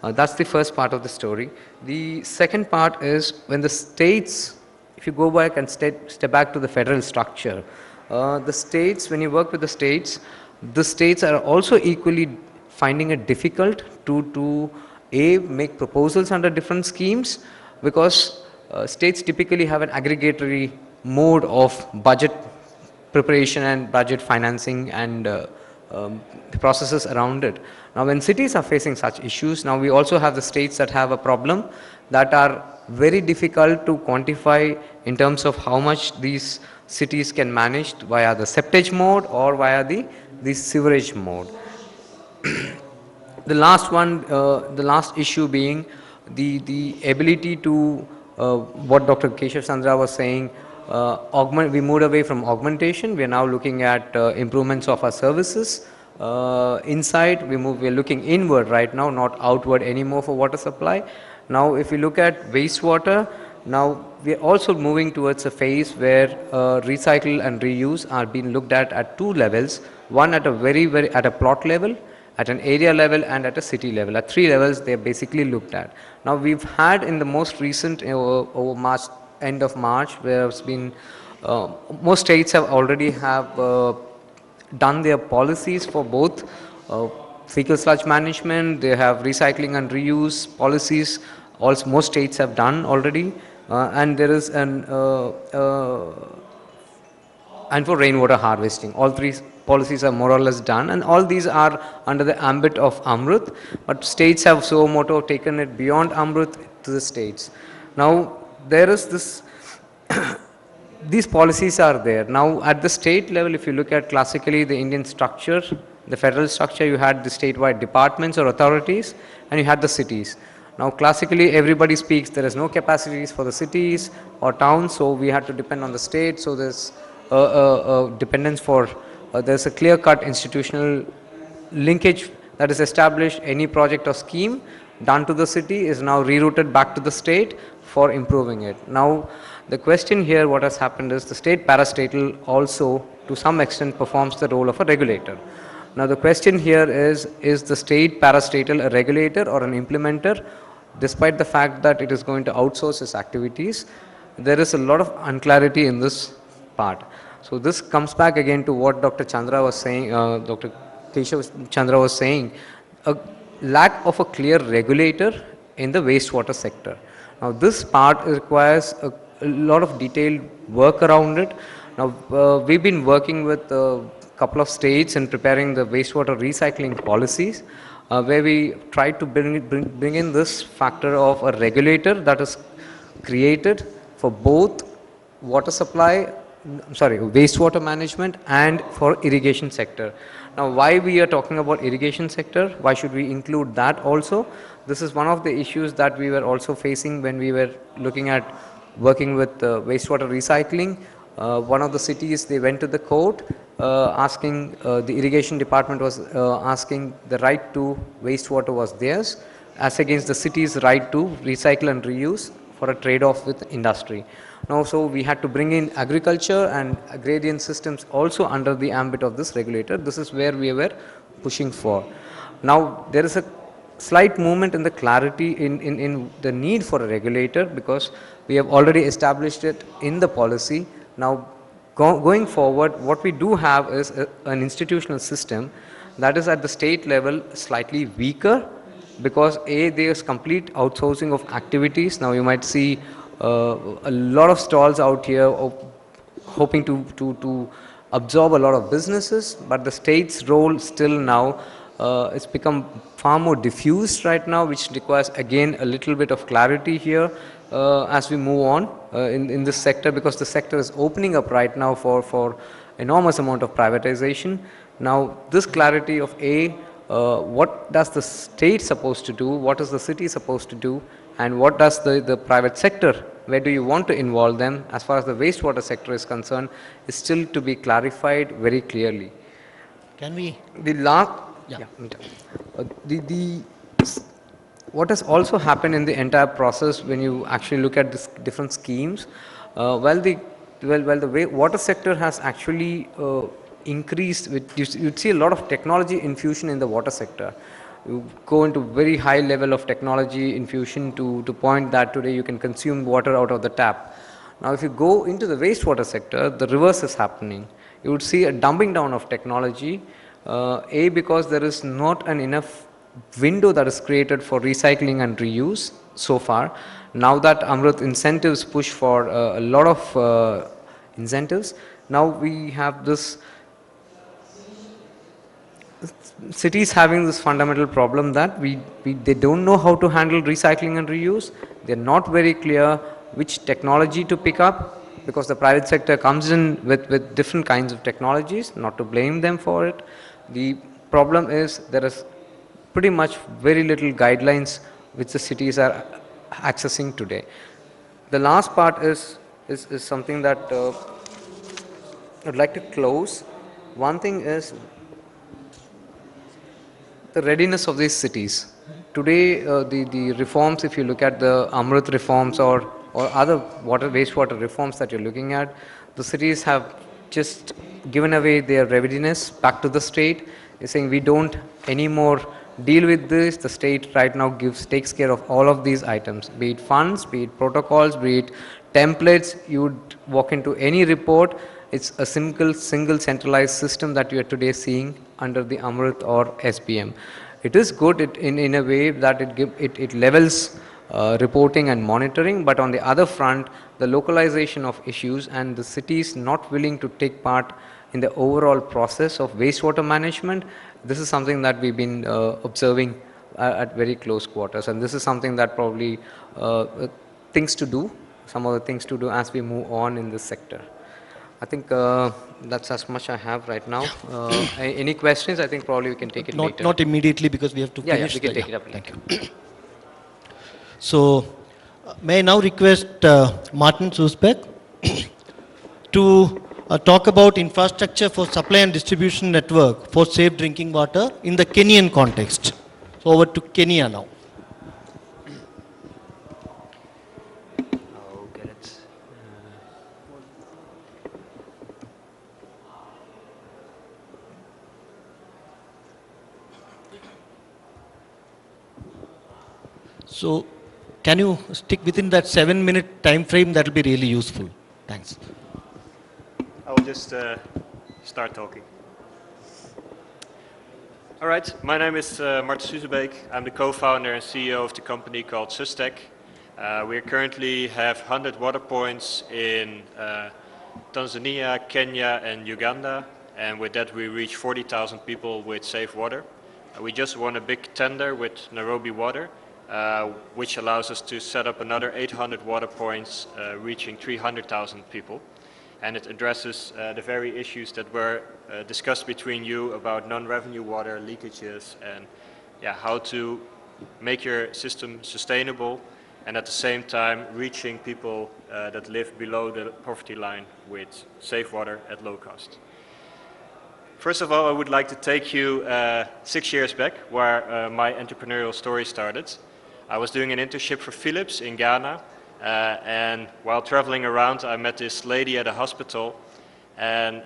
[SPEAKER 8] That's the first part of the story. The second part is, when the states, if you go back and step back to the federal structure, the states, when you work with the states are also equally finding it difficult to make proposals under different schemes, because states typically have an aggregatory mode of budget preparation and budget financing and processes around it. Now, when cities are facing such issues, now we also have the states that have a problem that are very difficult to quantify in terms of how much these cities can manage via the septage mode or via the sewerage mode. The last one, the last issue being the ability to, what Dr. Keshav Chandra was saying, we moved away from augmentation, we are now looking at improvements of our services. Inside, we're looking inward right now, not outward anymore for water supply. Now, if we look at wastewater, now we are also moving towards a phase where recycle and reuse are being looked at 2 levels. One at a at a plot level, at an area level, and at a city level. At 3 levels, they are basically looked at. Now, we've had in the most recent over March, end of March, where it's been most states have already done their policies for both fecal sludge management. They have recycling and reuse policies. Also, most states have done already, and there is and for rainwater harvesting. All 3 policies are more or less done, and all these are under the ambit of Amrut, but states have so moto taken it beyond Amrut to the states. Now, there is this these policies are there. Now, at the state level, if you look at classically the Indian structure, the federal structure, you had the statewide departments or authorities, and you had the cities. Now, classically, everybody speaks, there is no capacities for the cities or towns, so we had to depend on the state. So there's dependence for, there's a clear-cut institutional linkage that is established. Any project or scheme done to the city is now rerouted back to the state for improving it. Now, the question here, what has happened is, the state parastatal also to some extent performs the role of a regulator. Now, the question here is the state parastatal a regulator or an implementer? Despite the fact that it is going to outsource its activities, there is a lot of unclarity in this part. So this comes back again to what Dr. Chandra was saying, Dr. Keshav Chandra was saying, a lack of a clear regulator in the wastewater sector. Now, this part requires a lot of detailed work around it. Now, we've been working with a couple of states in preparing the wastewater recycling policies, where we try to bring in this factor of a regulator that is created for both wastewater management and for irrigation sector. Now, why we are talking about irrigation sector? Why should we include that also? This is one of the issues that we were also facing when we were looking at working with wastewater recycling. One of the cities, they went to the court asking, the irrigation department was asking the right to wastewater was theirs as against the city's right to recycle and reuse for a trade-off with industry. Now, so we had to bring in agriculture and agrarian systems also under the ambit of this regulator. This is where we were pushing for. Now, there is a slight movement in the clarity in the need for a regulator, because we have already established it in the policy. Now, going forward, what we do have is an institutional system that is at the state level slightly weaker, because there is complete outsourcing of activities. Now, you might see a lot of stalls out here hoping to absorb a lot of businesses, but the state's role still now it's become far more diffused right now, which requires again a little bit of clarity here as we move on in this sector, because the sector is opening up right now for enormous amount of privatization. Now, this clarity of what does the state supposed to do, what is the city supposed to do, and what does the private sector, where do you want to involve them as far as the wastewater sector is concerned, is still to be clarified very clearly.
[SPEAKER 2] Can we?
[SPEAKER 8] The last,
[SPEAKER 2] Yeah.
[SPEAKER 8] what has also happened in the entire process when you actually look at this different schemes, while the water sector has actually increased, you'd see a lot of technology infusion in the water sector. You go into very high level of technology infusion to point that today you can consume water out of the tap. Now, if you go into the wastewater sector, the reverse is happening. You would see a dumbing down of technology, because there is not an enough window that is created for recycling and reuse so far. Now that Amrut incentives push for a lot of incentives, now we have this cities having this fundamental problem that they don't know how to handle recycling and reuse. They're not very clear which technology to pick up, because the private sector comes in with different kinds of technologies, not to blame them for it. The problem is there is pretty much very little guidelines which the cities are accessing today. The last part is something that I'd like to close. One thing is the readiness of these cities. Today, the reforms, if you look at the Amrut reforms or other wastewater reforms that you're looking at, the cities have just given away their readiness back to the state. They're saying we don't anymore deal with this. The state right now takes care of all of these items, be it funds, be it protocols, be it templates. You would walk into any report, it's a single centralized system that you are today seeing under the Amrut or SBM. It is good in a way that it levels reporting and monitoring, but on the other front, the localization of issues and the cities not willing to take part in the overall process of wastewater management, this is something that we've been observing at very close quarters, and this is something that probably some of the things to do as we move on in this sector. I think that's as much I have right now. Any questions? I think probably we can take it later.
[SPEAKER 2] Not immediately, because we have to finish.
[SPEAKER 8] Yeah, we can take it up later.
[SPEAKER 2] Thank you. So, may I now request Marten Susebeek to talk about infrastructure for supply and distribution network for safe drinking water in the Kenyan context. So, over to Kenya now. So, can you stick within that 7-minute time frame? That will be really useful. Thanks.
[SPEAKER 9] I will just start talking. All right, my name is Marten Susebeek. I'm the co-founder and CEO of the company called Susteq. We currently have 100 water points in Tanzania, Kenya, and Uganda. And with that, we reach 40,000 people with safe water. We just won a big tender with Nairobi Water, which allows us to set up another 800 water points, reaching 300,000 people. And it addresses the very issues that were discussed between you about non-revenue water leakages and how to make your system sustainable and at the same time reaching people that live below the poverty line with safe water at low cost. First of all, I would like to take you 6 years back, where my entrepreneurial story started. I was doing an internship for Philips in Ghana, and while traveling around, I met this lady at a hospital, and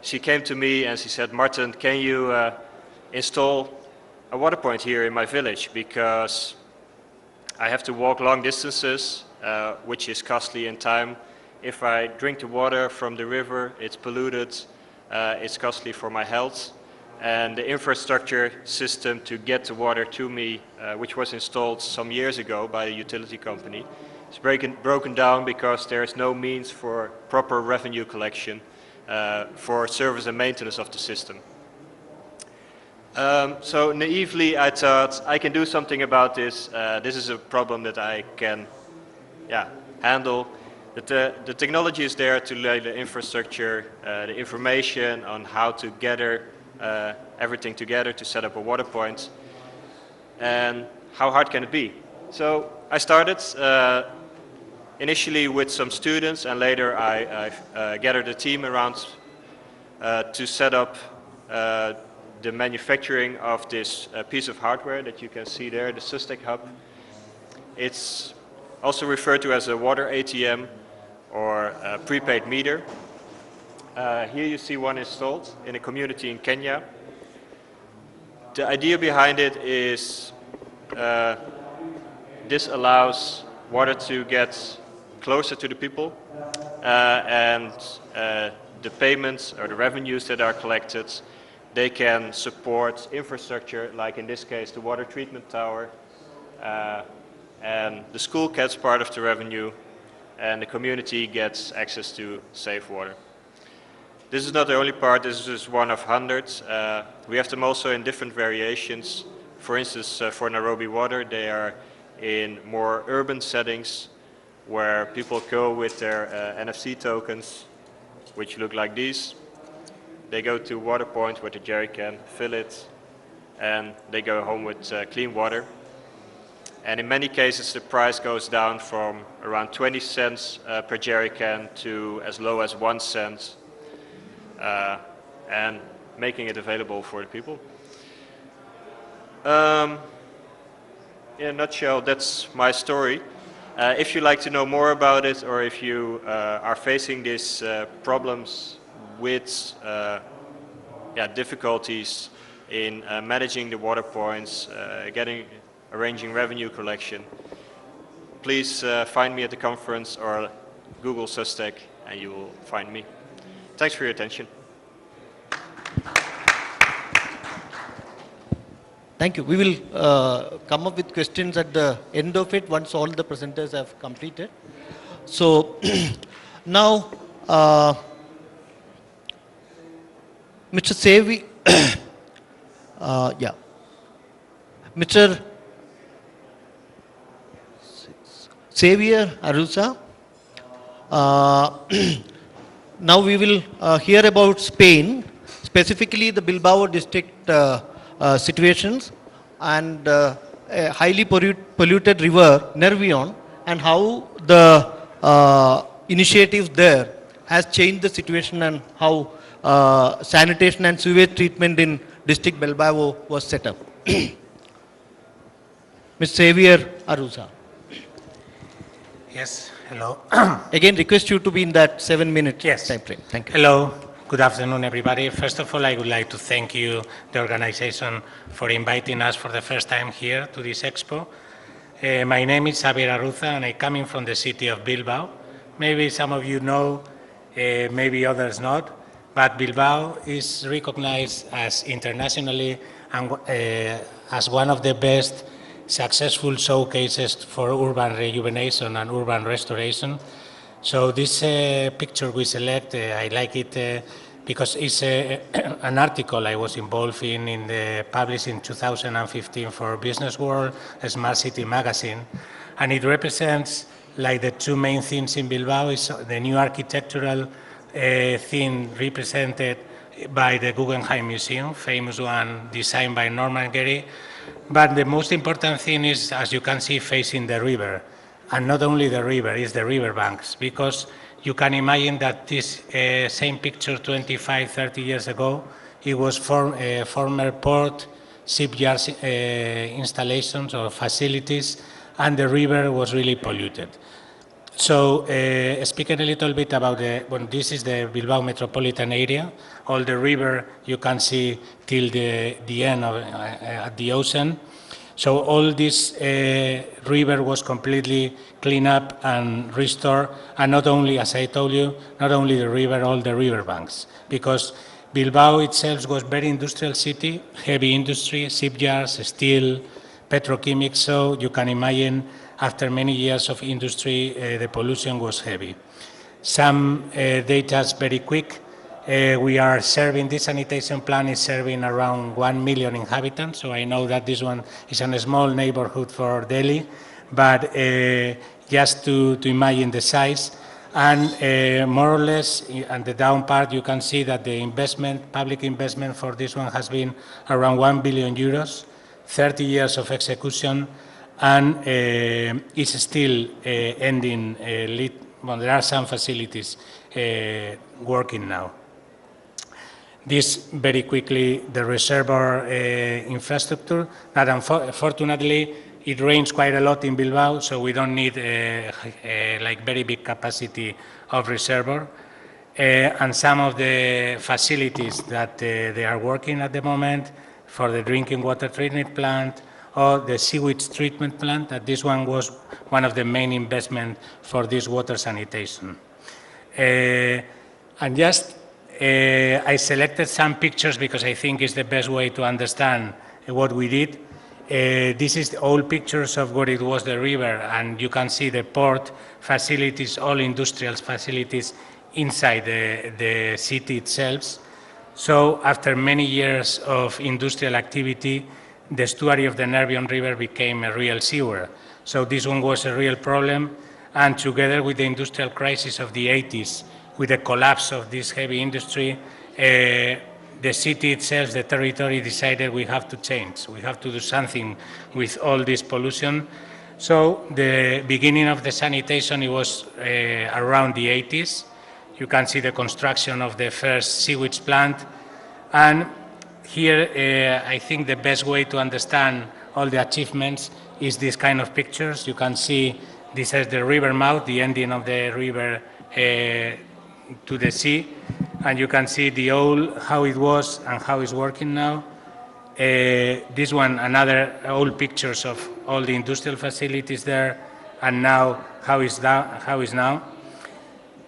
[SPEAKER 9] she came to me and she said, "Marten, can you install a water point here in my village, because I have to walk long distances, which is costly in time. If I drink the water from the river, it's polluted, it's costly for my health, and the infrastructure system to get the water to me, which was installed some years ago by a utility company, is broken down because there is no means for proper revenue collection for service and maintenance of the system." So naively, I thought, I can do something about this. This is a problem that I can handle. The technology is there to lay the infrastructure, the information on how to gather everything together to set up a water point. And how hard can it be? So I started initially with some students, and later I gathered a team around to set up the manufacturing of this piece of hardware that you can see there, the Susteq hub. It's also referred to as a water ATM or a prepaid meter. Here you see one installed in a community in Kenya. The idea behind it is this allows water to get closer to the people, and the payments or the revenues that are collected, they can support infrastructure, like in this case the water treatment tower, and the school gets part of the revenue, and the community gets access to safe water. This is not the only part, this is just one of hundreds. We have them also in different variations. For instance, for Nairobi Water, they are in more urban settings where people go with their NFC tokens, which look like these. They go to water point with a jerry can, fill it, and they go home with clean water. And in many cases, the price goes down from around 20 cents per jerry can to as low as 1 cent, and making it available for the people. In a nutshell, that's my story. If you'd like to know more about it, or if you are facing these problems with difficulties in managing the water points, arranging revenue collection, please find me at the conference or Google Susteq and you will find me. Thanks for your attention.
[SPEAKER 2] Thank you. We will come up with questions at the end of it once all the presenters have completed. So now, Mr. Sevi, Mr. Xabier Arruza. Now we will hear about Spain, specifically the Bilbao district situations, and a highly polluted river, Nervion, and how the initiatives there has changed the situation, and how sanitation and sewage treatment in district Bilbao was set up. Mr. Xabier Arruza.
[SPEAKER 10] Yes, hello.
[SPEAKER 2] Again, request you to be in that 7-minute time frame. Thank you.
[SPEAKER 10] Hello, good afternoon, everybody. First of all, I would like to thank you, the organization, for inviting us for the first time here to this expo. My name is Xabier Arruza, and I'm coming from the city of Bilbao. Maybe some of you know, maybe others not, but Bilbao is recognized as internationally and as one of the best successful showcases for urban rejuvenation and urban restoration. So this picture we select, I like it because it's an article I was involved in published in 2015 for Business World, a Smart City magazine, and it represents like the two main themes in Bilbao is the new architectural theme represented by the Guggenheim Museum, famous one designed by Norman Gehry. But the most important thing is, as you can see, facing the river. and not only the river, it's the river banks, because you can imagine that this same picture 25, 30 years ago, it was former port, shipyards installations or facilities, and the river was really polluted. So speaking a little bit about this is the Bilbao metropolitan area. All the river you can see till the end of at the ocean. So all this river was completely cleaned up and restored, and not only, as I told you, not only the river, all the river banks, because Bilbao itself was very industrial city, heavy industry, shipyards, steel, petrochemics, so you can imagine after many years of industry, the pollution was heavy. Some data is very quick. We are serving, this sanitation plan is serving around 1 million inhabitants, so I know that this one is a small neighborhood for Delhi, but just to imagine the size, and more or less, on the down part, you can see that the investment, public investment for this one has been around 1 billion euros, 30 years of execution, and is still ending, well, there are some facilities working now. This very quickly, the reservoir infrastructure, that unfortunately it rains quite a lot in Bilbao, so we don't need like very big capacity of reservoir. And some of the facilities that they are working at the moment for the drinking water treatment plant or the sewage treatment plant, that this one was one of the main investment for this water sanitation. And just I selected some pictures because I think it's the best way to understand what we did. This is all pictures of what it was the river, and you can see the port facilities, all industrial facilities inside the city itself. So after many years of industrial activity, the estuary of the Nervion River became a real sewer. So this one was a real problem, and together with the industrial crisis of the 80s, with the collapse of this heavy industry, the city itself, the territory, decided we have to change. We have to do something with all this pollution. So the beginning of the sanitation, it was around the 80s. You can see the construction of the first sewage plant. And here, I think the best way to understand all the achievements is this kind of pictures. You can see this is the river mouth, the ending of the river to the sea, and you can see the old, how it was and how it's working now. This one, another old pictures of all the industrial facilities there, and now how is now.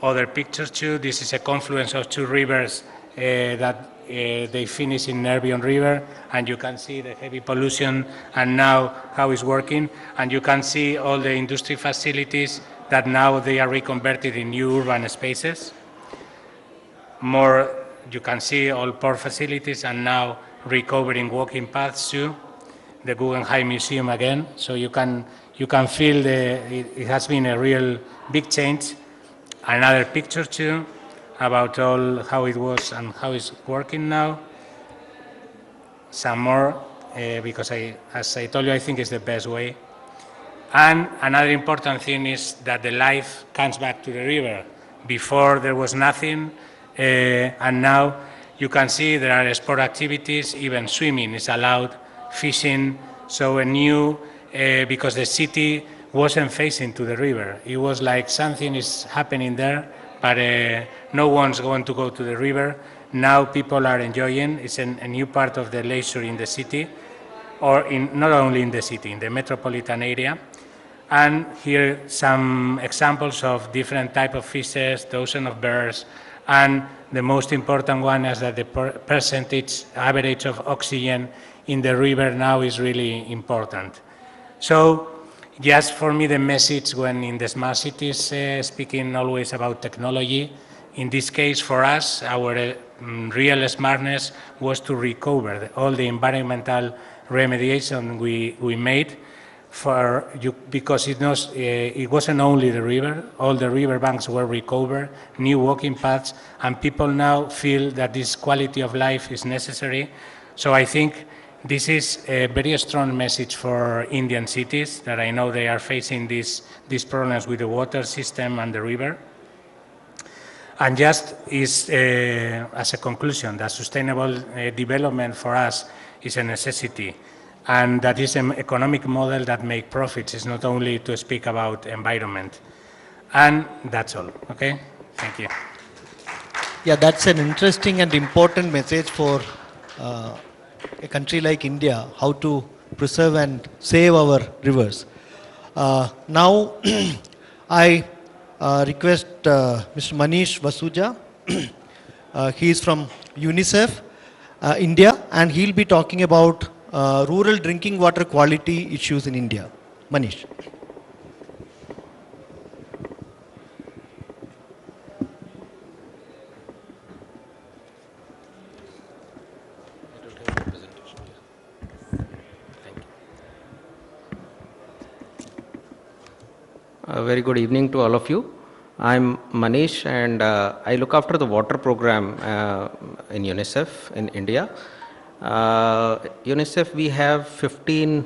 [SPEAKER 10] Other pictures too. This is a confluence of two rivers that they finish in Nervion River, and you can see the heavy pollution and now how it's working, and you can see all the industry facilities that now they are reconverted in new urban spaces. More, you can see all port facilities and now recovering walking paths too. The Guggenheim Museum again, so you can feel it has been a real big change. Another picture too about all how it was and how it's working now. Some more because as I told you, I think it's the best way. And another important thing is that the life comes back to the river. Before there was nothing. And now you can see there are sport activities, even swimming is allowed, fishing, so a new, because the city wasn't facing to the river. It was like something is happening there, but no one's going to go to the river. Now people are enjoying, it's a new part of the leisure in the city, or not only in the city, in the metropolitan area. And here some examples of different type of fishes, the ocean of birds, and the most important one is that the percentage, average of oxygen in the river now is really important. So just for me the message when in the smart cities speaking always about technology, in this case for us, our real smartness was to recover all the environmental remediation we made because it wasn't only the river, all the river banks were recovered, new walking paths, and people now feel that this quality of life is necessary. So I think This is a very strong message for Indian cities that I know they are facing these problems with the water system and the river. And just is, as a conclusion, that sustainable development for us is a necessity. And that is an economic model that makes profits. It's not only to speak about environment. And that's all, okay? Thank you.
[SPEAKER 2] Yeah, that's an interesting and important message for a country like India, how to preserve and save our rivers. Now, I request Mr. Manish Wasuja. He is from UNICEF, India, and he'll be talking about rural drinking water quality issues in India. Manish.
[SPEAKER 11] A very good evening to all of you. I'm Manish and I look after the water program in UNICEF in India. UNICEF, we have 15,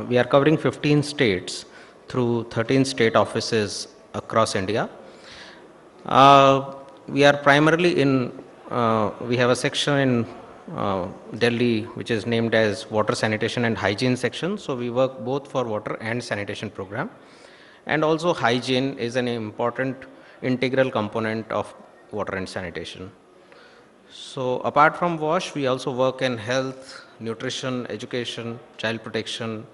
[SPEAKER 11] we are covering 15 states through 13 state offices across India. We are primarily in, we have a section in Delhi which is named as Water, Sanitation and Hygiene section. So we work both for water and sanitation program. And also hygiene is an important integral component of water and sanitation. So apart from wash, we also work in health, nutrition, education, child protection.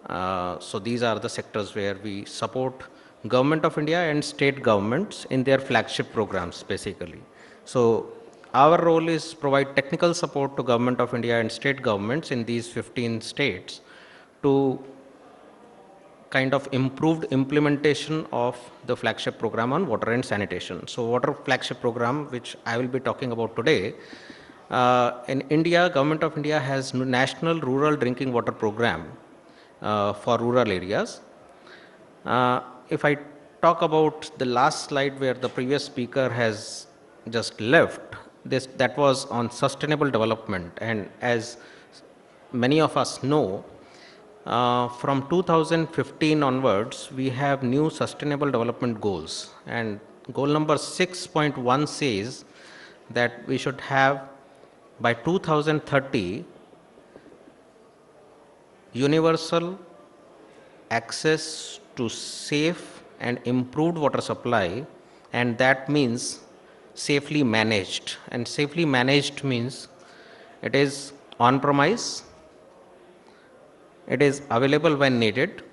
[SPEAKER 11] So these are the sectors where we support Government of India and state governments in their flagship programs basically. So our role is provide technical support to Government of India and state governments in these 15 states to kind of improved implementation of the flagship program on water and sanitation. So water flagship program, which I will be talking about today, in India, Government of India has National Rural Drinking Water Program for rural areas. If I talk about the last slide where the previous speaker has just left, that was on sustainable development. And as many of us know, from 2015 onwards, we have new sustainable development goals. And goal number 6.1 says that we should have by 2030 universal access to safe and improved water supply, and that means safely managed. And safely managed means it is on premise, it is available when needed,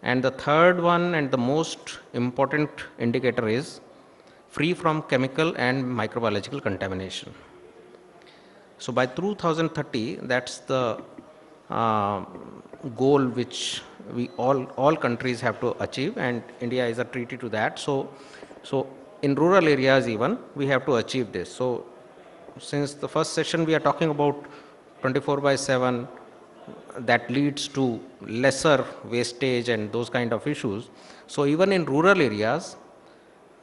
[SPEAKER 11] and the third one and the most important indicator is free from chemical and microbiological contamination. So by 2030, that's the goal which we all countries have to achieve, and India is a treaty to that. So in rural areas even we have to achieve this. So since the first session we are talking about 24/7, that leads to lesser wastage and those kind of issues. So even in rural areas,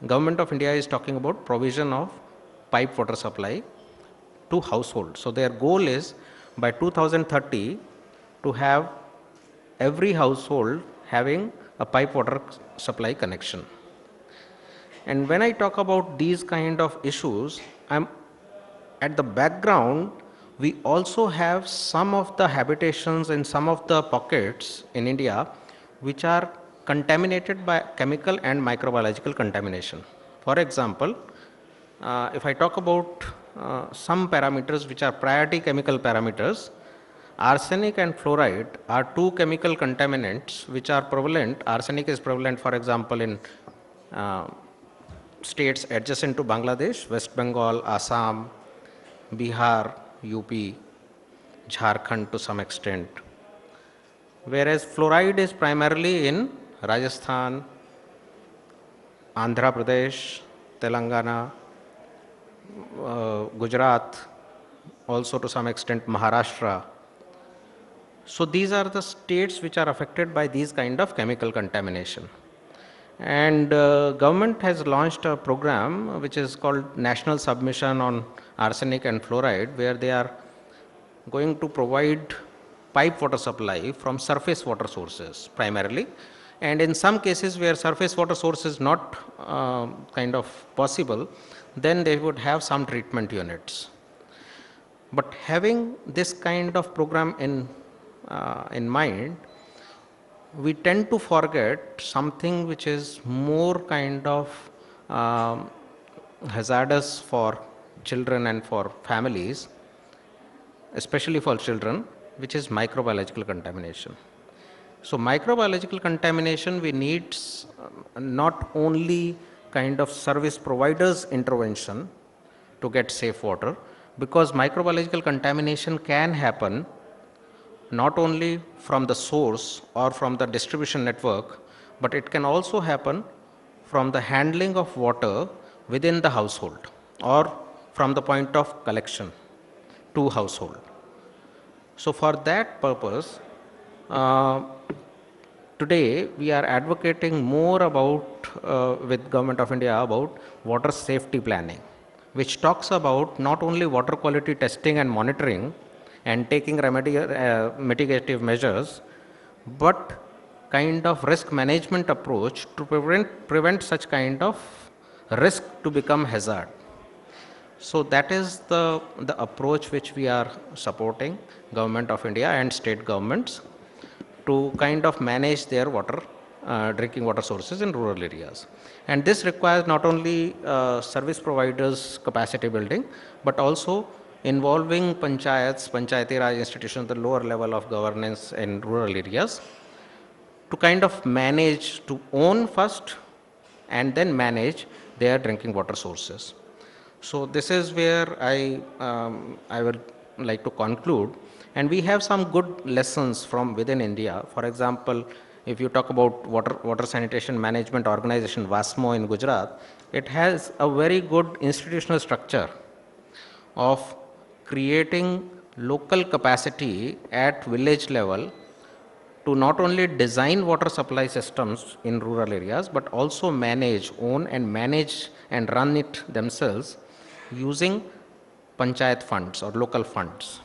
[SPEAKER 11] Government of India is talking about provision of pipe water supply to households. So their goal is by 2030 to have every household having a pipe water supply connection. And when I talk about these kind of issues, I'm at the background, we also have some of the habitations in some of the pockets in India which are contaminated by chemical and microbiological contamination. For example, if I talk about some parameters which are priority chemical parameters, arsenic and fluoride are two chemical contaminants which are prevalent. Arsenic is prevalent, for example, in states adjacent to Bangladesh, West Bengal, Assam, Bihar, UP, Jharkhand to some extent. Whereas fluoride is primarily in Rajasthan, Andhra Pradesh, Telangana, Gujarat, also to some extent Maharashtra. So these are the states which are affected by these kind of chemical contamination. And government has launched a program which is called National Submission on Arsenic and Fluoride, where they are going to provide pipe water supply from surface water sources primarily. And in some cases where surface water source is not kind of possible, then they would have some treatment units. But having this kind of program in mind, we tend to forget something which is more kind of hazardous for children and for families, especially for children, which is microbiological contamination. So microbiological contamination, we need not only kind of service providers intervention to get safe water, because microbiological contamination can happen not only from the source or from the distribution network, but it can also happen from the handling of water within the household or from the point of collection to household. So for that purpose, today we are advocating more about, with Government of India, about water safety planning, which talks about not only water quality testing and monitoring and taking mitigative measures, but kind of risk management approach to prevent such kind of risk to become hazard. So that is the approach which we are supporting Government of India and state governments to kind of manage their water, drinking water sources in rural areas. And this requires not only service providers capacity building, but also involving panchayats, panchayati raj institutions, the lower level of governance in rural areas, to kind of manage, to own first and then manage their drinking water sources. So this is where I would like to conclude. And we have some good lessons from within India. For example, if you talk about water sanitation management organization, WASMO in Gujarat, it has a very good institutional structure of creating local capacity at village level to not only design water supply systems in rural areas, but also manage, own and manage and run it themselves using panchayat funds or local funds,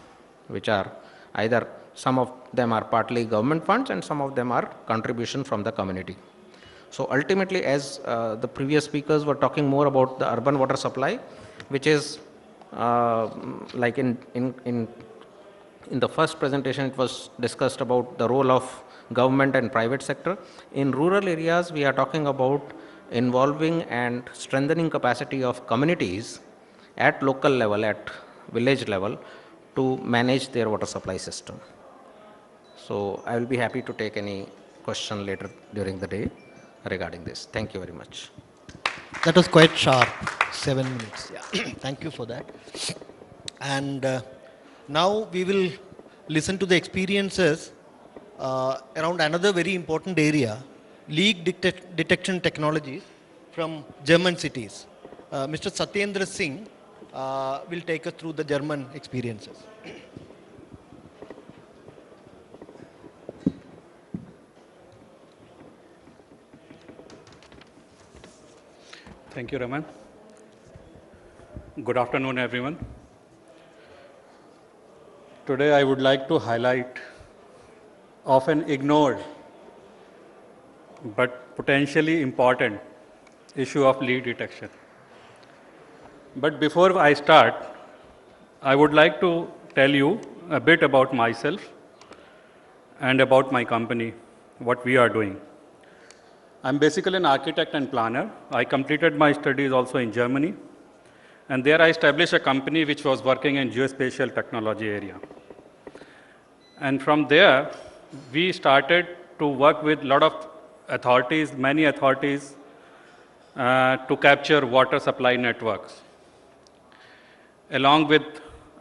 [SPEAKER 11] which are either, some of them are partly government funds and some of them are contribution from the community. So ultimately, as the previous speakers were talking more about the urban water supply, which is like in the first presentation, it was discussed about the role of government and private sector. In rural areas, we are talking about involving and strengthening capacity of communities at local level, at village level, to manage their water supply system. So I will be happy to take any question later during the day regarding this. Thank you very much.
[SPEAKER 2] That was quite sharp, 7 minutes. Yeah. Thank you for that. And now we will listen to the experiences around another very important area, leak detection technologies from German cities. Mr. Satyendra Singh will take us through the German experiences.
[SPEAKER 12] Thank you, Raman. Good afternoon, everyone. Today, I would like to highlight often ignored but potentially important issue of leak detection. But before I start, I would like to tell you a bit about myself and about my company, what we are doing. I'm basically an architect and planner. I completed my studies also in Germany. And there I established a company which was working in geospatial technology area. And from there, we started to work with a lot of authorities, many authorities, to capture water supply networks, along with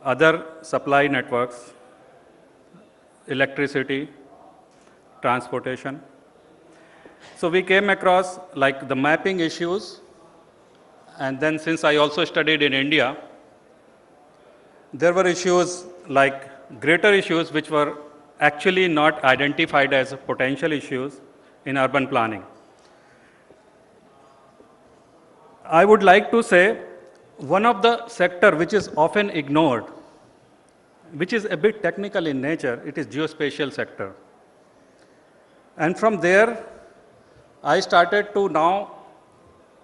[SPEAKER 12] other supply networks, electricity, transportation. So we came across like the mapping issues, and then since I also studied in India, there were issues like greater issues which were actually not identified as potential issues in urban planning. I would like to say one of the sector which is often ignored which is a bit technical in nature. It is geospatial sector. And from there, I started to now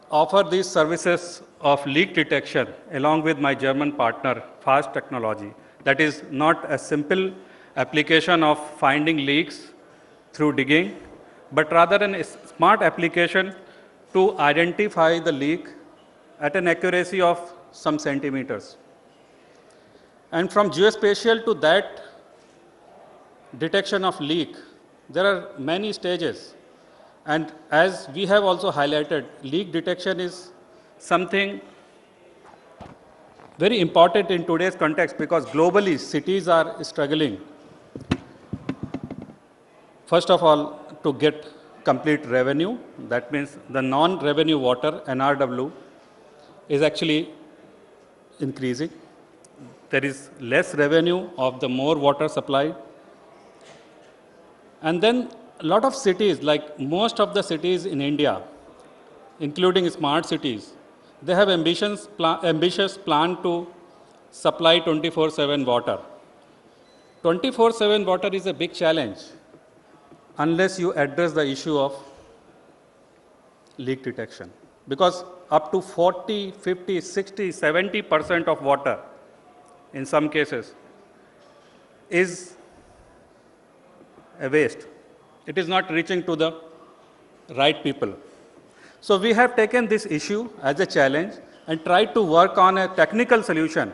[SPEAKER 12] offer these services of leak detection along with my German partner, Fast Technology. That is not a simple application of finding leaks through digging, but rather a smart application to identify the leak at an accuracy of some centimeters. And from geospatial to that detection of leak, there are many stages. And as we have also highlighted, leak detection is something very important in today's context because globally cities are struggling. First of all, to get complete revenue, that means the non-revenue water, NRW, is actually increasing. There is less revenue of the more water supply. And then a lot of cities, like most of the cities in India, including smart cities, they have ambitious plan to supply 24/7 water. 24/7 water is a big challenge unless you address the issue of leak detection. Because up to 40, 50, 60, 70% of water, in some cases, is a waste. It is not reaching to the right people. So we have taken this issue as a challenge and tried to work on a technical solution.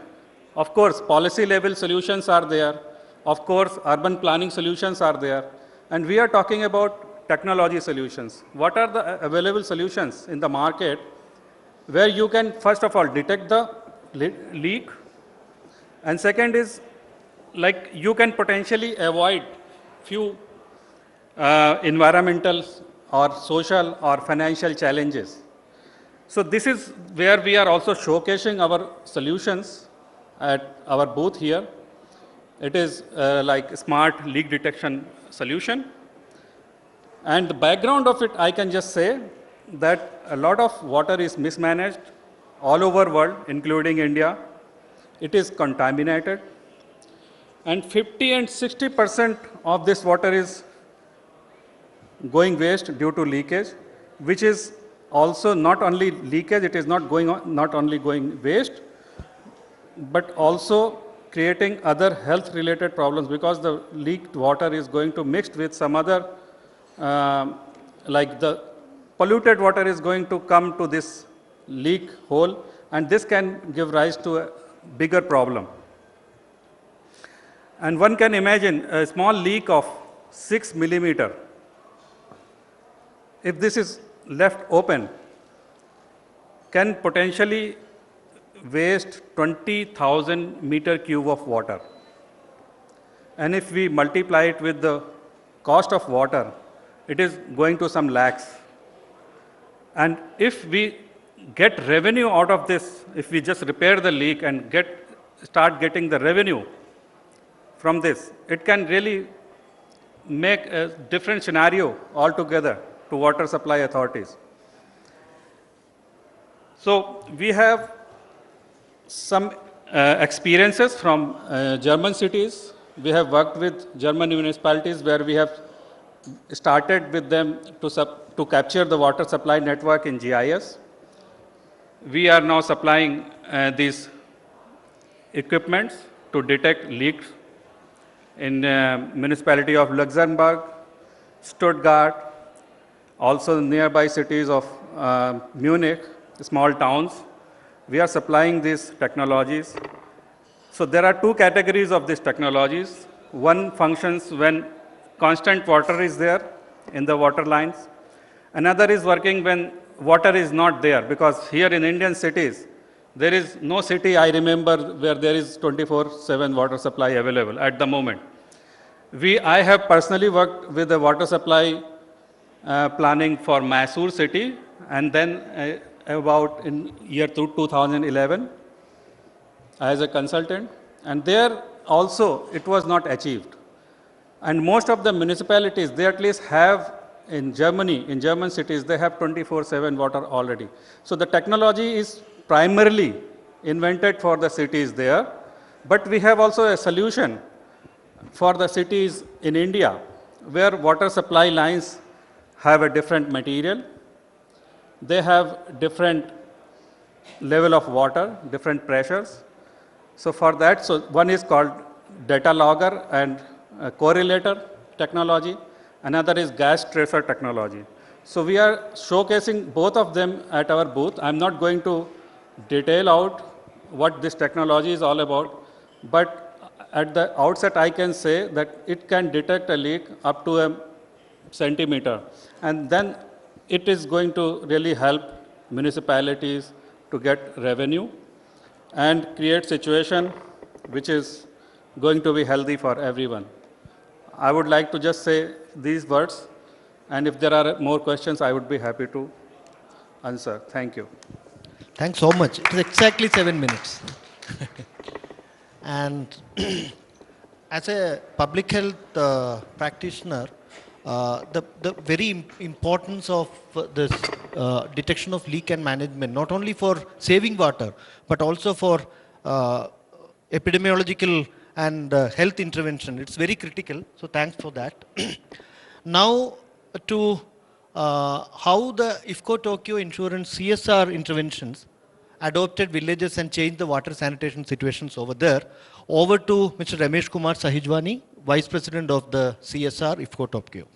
[SPEAKER 12] Of course, policy level solutions are there. Of course, urban planning solutions are there. And we are talking about technology solutions. What are the available solutions in the market where you can, first of all, detect the leak, and second is, like, you can potentially avoid few environmental or social or financial challenges. So this is where we are also showcasing our solutions at our booth here. It is like smart leak detection solution. And the background of it, I can just say that a lot of water is mismanaged all over world, including India. It is contaminated. And 50 and 60% of this water is going waste due to leakage, which is also not only leakage, it is not only going waste, but also creating other health related problems because the leaked water is going to mix with some other, like the polluted water is going to come to this leak hole, and this can give rise to a bigger problem. And one can imagine a small leak of 6 millimeter. If this is left open, can potentially waste 20,000 meter cube of water. And if we multiply it with the cost of water, it is going to some lakhs. And if we get revenue out of this, if we just repair the leak and start getting the revenue from this, it can really make a different scenario altogether to water supply authorities. So we have some experiences from German cities. We have worked with German municipalities where we have started with them to capture the water supply network in GIS. We are now supplying these equipments to detect leaks in municipality of Luxembourg, Stuttgart, also nearby cities of Munich, small towns. We are supplying these technologies. So there are two categories of these technologies. One functions when constant water is there in the water lines. Another is working when water is not there, because here in Indian cities, there is no city I remember where there is 24/7 water supply available at the moment. I have personally worked with the water supply planning for Mysore city, and then about in year 2011 as a consultant, and there also it was not achieved. And most of the municipalities, they at least have in Germany, in German cities, they have 24/7 water already. So the technology is primarily invented for the cities there, But we have also a solution for the cities in India where water supply lines have a different material. They have different level of water, different pressures. So for that, so one is called data logger and correlator technology. Another is gas tracer technology. So we are showcasing both of them at our booth. I'm not going to detail out what this technology is all about, but at the outset I can say that it can detect a leak up to a centimeter, and then it is going to really help municipalities to get revenue and create situation which is going to be healthy for everyone. I would like to just say these words, and if there are more questions, I would be happy to answer. Thank you.
[SPEAKER 2] Thanks so much. It is exactly 7 minutes. And as a public health practitioner, the very importance of this detection of leak and management, not only for saving water, but also for epidemiological and health intervention. It's very critical, so thanks for that. Now to how the IFFCO Tokyo Insurance CSR interventions adopted villages and changed the water sanitation situations over there. Over to Mr. Ramesh Kumar Sahijwani, Vice President of the CSR IFFCO Tokyo.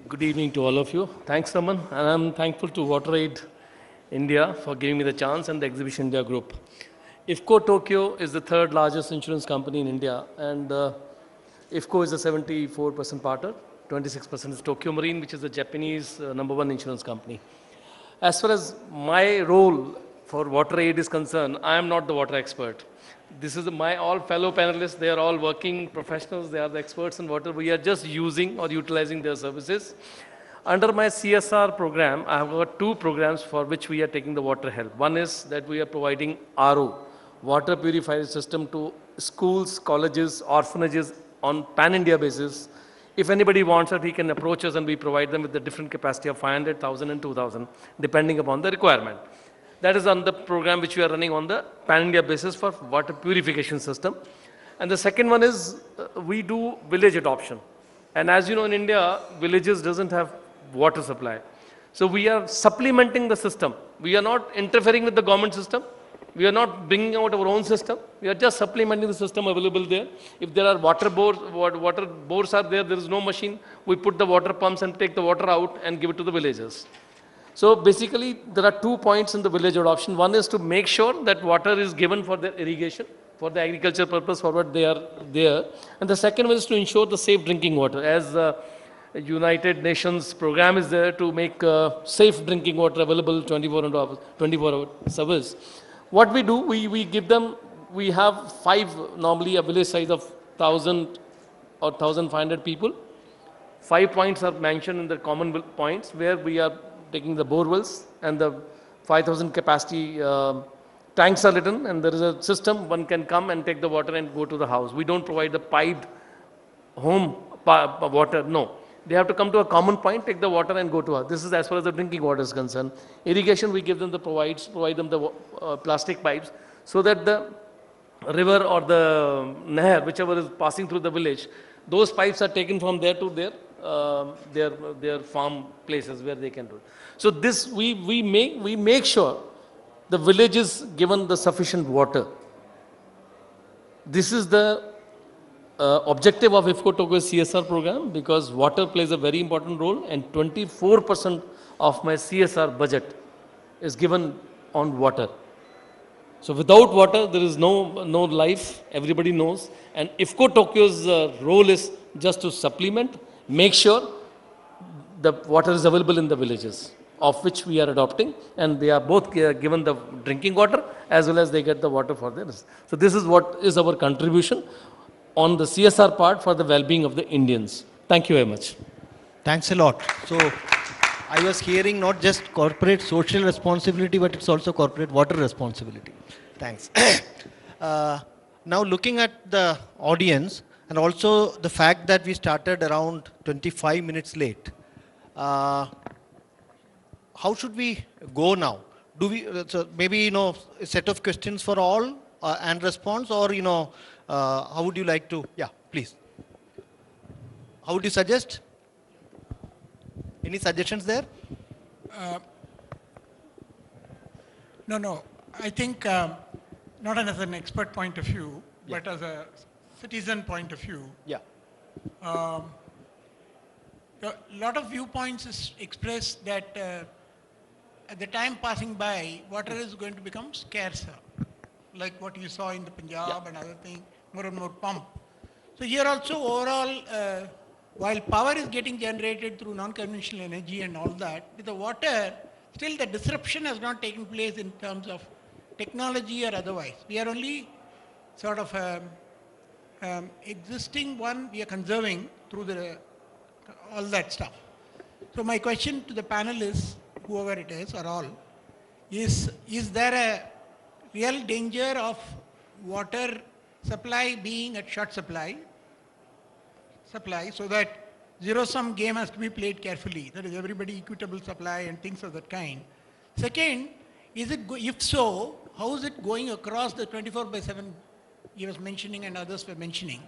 [SPEAKER 13] Good evening to all of you. Thanks, Raman, and I'm thankful to WaterAid India for giving me the chance and the Exhibition India Group. IFFCO Tokyo is the third largest insurance company in India, and IFFCO is a 74% partner, 26% is Tokyo Marine, which is the Japanese #1 insurance company. As far as my role for WaterAid is concerned, I am not the water expert. This is my all fellow panelists, they are all working professionals, they are the experts in water. We are just using or utilizing their services. Under my CSR program, I have got 2 programs for which we are taking the water help. One is that we are providing RO, water purifier system, to schools, colleges, orphanages on pan-India basis. If anybody wants it, he can approach us and we provide them with the different capacity of 500, 1,000 and 2,000, depending upon the requirement. That is on the program which we are running on the pan-India basis for water purification system. And the second one is we do village adoption. And as you know, in India, villages doesn't have water supply. So we are supplementing the system. We are not interfering with the government system. We are not bringing out our own system. We are just supplementing the system available there. If there are water bores are there, there is no machine. We put the water pumps and take the water out and give it to the villagers. So basically, there are 2 points in the village adoption. One is to make sure that water is given for the irrigation, for the agriculture purpose, for what they are there. And the second one is to ensure the safe drinking water. As the United Nations program is there to make safe drinking water available 24-hour service. What we do, we give them, we have 5, normally a village size of 1,000 or 1,500 people. 5 points are mentioned in the common points where we are taking the borewells, and the 5,000 capacity tanks are written, and there is a system, one can come and take the water and go to the house. We don't provide the piped home water, no. They have to come to a common point, take the water and go to us. This is as far as the drinking water is concerned. Irrigation, we give them the provide them the plastic pipes so that the river or the nahr, whichever is passing through the village, those pipes are taken from there to their farm places where they can do it. So this, we make sure the village is given the sufficient water. This is the objective of IFFCO Tokyo CSR program, because water plays a very important role, and 24% of my CSR budget is given on water. So without water, there is no life, everybody knows. And IFFCO Tokyo's role is just to supplement, make sure the water is available in the villages, of which we are adopting, and they are both given the drinking water as well as they get the water for theirs. So this is what is our contribution on the CSR part for the well-being of the Indians. Thank you very much.
[SPEAKER 2] Thanks a lot. So I was hearing not just corporate social responsibility, but it's also corporate water responsibility. Thanks. Now looking at the audience, and also the fact that we started around 25 minutes late, how should we go now? Do we, so maybe, a set of questions for all, and response, or how would you like to? Yeah, please. How would you suggest? Any suggestions there?
[SPEAKER 14] No. I think not as an expert point of view, but as a citizen point of view.
[SPEAKER 2] Yeah.
[SPEAKER 14] A lot of viewpoints is expressed that at the time passing by, water is going to become scarcer, like what you saw in the Punjab and other things, more and more pump. So here also overall, while power is getting generated through non-conventional energy and all that, with the water, still the disruption has not taken place in terms of technology or otherwise. We are only sort of existing one we are conserving through all that stuff. So my question to the panelists, whoever it is or all, is there a real danger of water supply being at short supply so that zero-sum game has to be played carefully, that is everybody equitable supply and things of that kind. Second, if so, how is it going across the 24/7 he was mentioning and others were mentioning?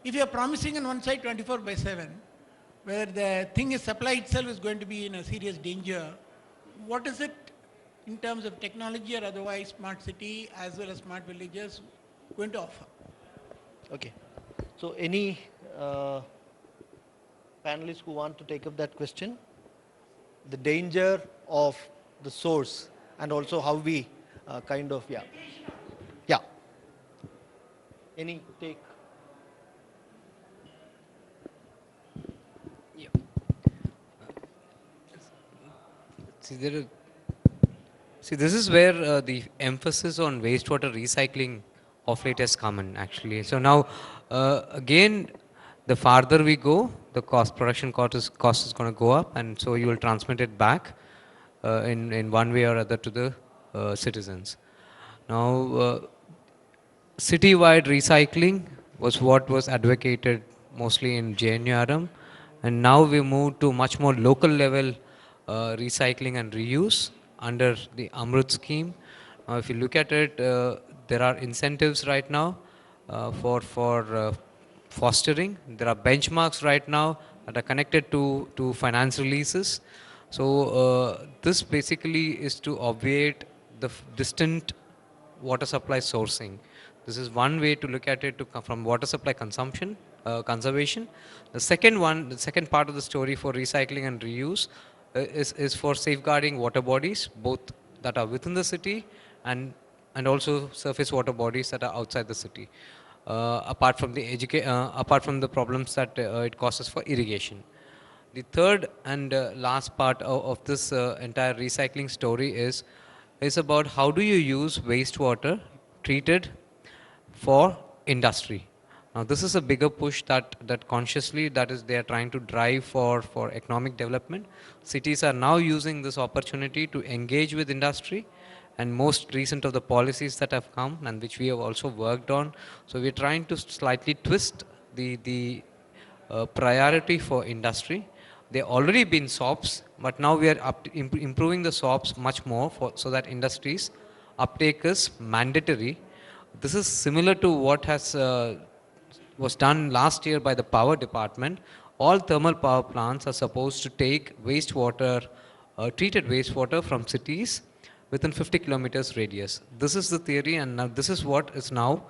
[SPEAKER 14] If you are promising on one side 24/7, where the thing is supply itself is going to be in a serious danger, what is it in terms of technology or otherwise smart city as well as smart villages going to offer?
[SPEAKER 2] Okay. So any panelists who want to take up that question? The danger of the source and also how we yeah. Any take?
[SPEAKER 8] Yeah. See, this is where the emphasis on wastewater recycling of late has come in actually. So now, again, the farther we go, the production cost is going to go up, and so you will transmit it back in one way or other to the citizens. Now, city-wide recycling was what was advocated mostly in JNURM, and now we move to much more local level recycling and reuse under the Amrut scheme. Now, if you look at it, there are incentives right now for fostering. There are benchmarks right now that are connected to finance releases. So this basically is to obviate the distant water supply sourcing. This is one way to look at it from water supply consumption, conservation. The second part of the story for recycling and reuse is for safeguarding water bodies, both that are within the city and also surface water bodies that are outside the city. Apart from the problems that it causes for irrigation. The third and last part of this entire recycling story is about how do you use wastewater treated for industry. Now this is a bigger push that consciously they are trying to drive for economic development. Cities are now using this opportunity to engage with industry, and most recent of the policies that have come and which we have also worked on. So we are trying to slightly twist the priority for industry. They already been SOPs, but now we are improving the SOPs much more so that industries uptake is mandatory. This is similar to what was done last year by the power department. All thermal power plants are supposed to take wastewater, treated wastewater from cities within 50 kilometers radius. This is the theory, and now this is what is now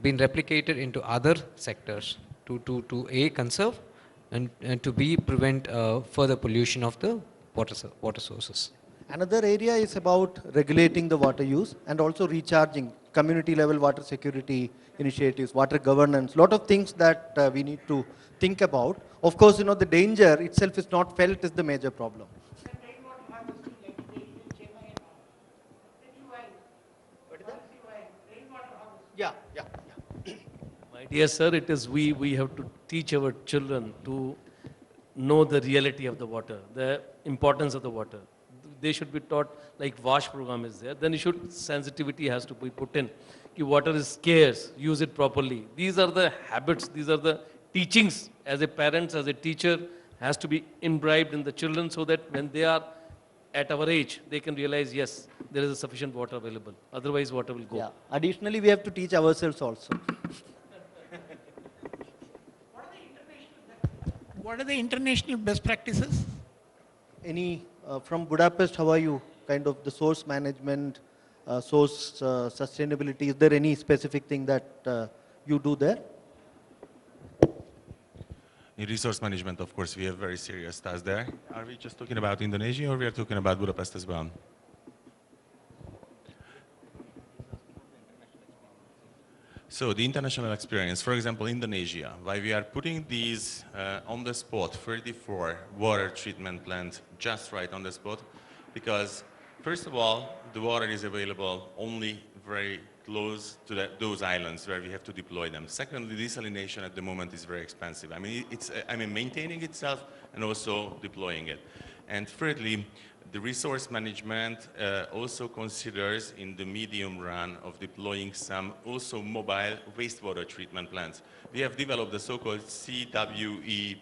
[SPEAKER 8] been replicated into other sectors to A, conserve, and to B, prevent further pollution of the water sources.
[SPEAKER 2] Another area is about regulating the water use and also recharging, community level water security initiatives, water governance, lot of things that we need to think about. Of course, the danger itself is not felt is the major problem. Yeah.
[SPEAKER 13] My dear sir, it is we have to teach our children to know the reality of the water, the importance of the water. They should be taught, like WASH program is there, then sensitivity has to be put in. Water is scarce, use it properly. These are the habits, these are the teachings as a parent, as a teacher, has to be imbibed in the children so that when they are at our age, they can realize, yes, there is a sufficient water available. Otherwise, water will go.
[SPEAKER 2] Yeah. Additionally, we have to teach ourselves also.
[SPEAKER 14] What are the international best practices?
[SPEAKER 2] Any, from Budapest, how are you? Kind of the source management, source sustainability, is there any specific thing that you do there?
[SPEAKER 7] In resource management, of course, we have very serious tasks there. Are we just talking about Indonesia or we are talking about Budapest as well? So the international experience, for example, Indonesia, why we are putting these on the spot, 34 water treatment plants just right on the spot, because first of all, the water is available only very close to those islands where we have to deploy them. Secondly, desalination at the moment is very expensive. I mean, maintaining itself and also deploying it. And thirdly, the resource management also considers in the medium run of deploying some also mobile wastewater treatment plants. We have developed the so-called CWEPU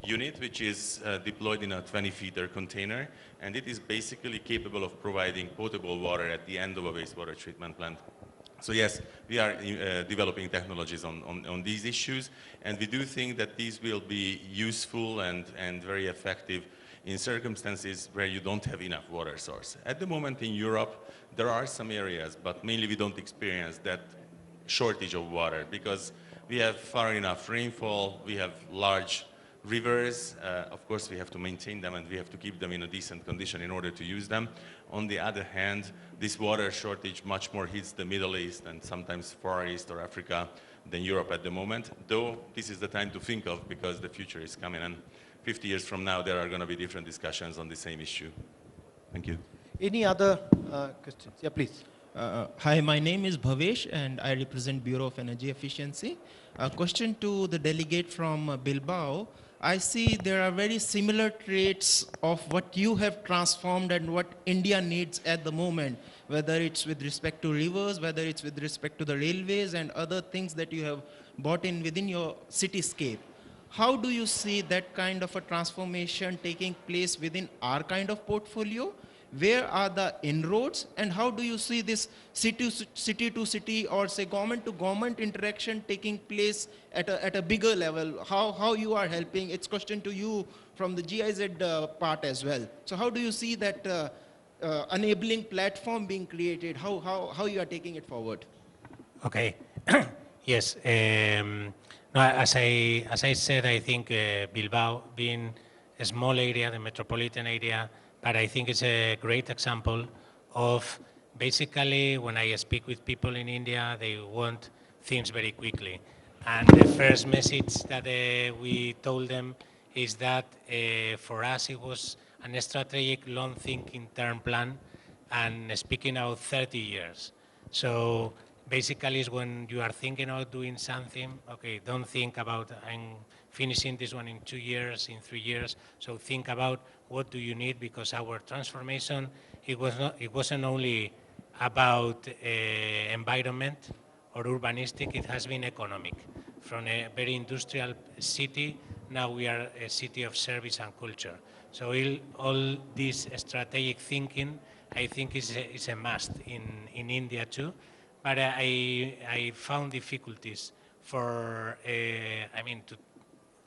[SPEAKER 7] unit, which is deployed in a 20-feeder container, and it is basically capable of providing potable water at the end of a wastewater treatment plant. So yes, we are developing technologies on these issues, and we do think that these will be useful and very effective in circumstances where you don't have enough water source. At the moment in Europe, there are some areas, but mainly we don't experience that shortage of water because we have far enough rainfall, we have large rivers, of course we have to maintain them and we have to keep them in a decent condition in order to use them. On the other hand, this water shortage much more hits the Middle East and sometimes Far East or Africa than Europe at the moment, though this is the time to think of because the future is coming and 50 years from now there are going to be different discussions on the same issue. Thank you.
[SPEAKER 2] Any other questions? Yeah, please.
[SPEAKER 15] Hi, my name is Bhavesh and I represent Bureau of Energy Efficiency. A question to the delegate from Bilbao. I see there are very similar traits of what you have transformed and what India needs at the moment, whether it's with respect to rivers, whether it's with respect to the railways and other things that you have brought in within your cityscape. How do you see that kind of a transformation taking place within our kind of portfolio? Where are the inroads and how do you see this city to city or say government to government interaction taking place at a bigger level? How you are helping? It's question to you from the GIZ part as well. So how do you see that enabling platform being created? How you are taking it forward?
[SPEAKER 10] Okay. Yes. No, as I said, I think Bilbao being a small area, the metropolitan area, but I think it's a great example of basically when I speak with people in India, they want things very quickly. And the first message that we told them is that for us it was a strategic long thinking term plan and speaking out 30 years. So basically is when you are thinking about doing something, okay, don't think about I'm finishing this one in 2 years, in 3 years. So think about what do you need, because our transformation, it wasn't only about environment or urbanistic, it has been economic. From a very industrial city, now we are a city of service and culture. So all this strategic thinking, I think is a must in India too. But I found difficulties for,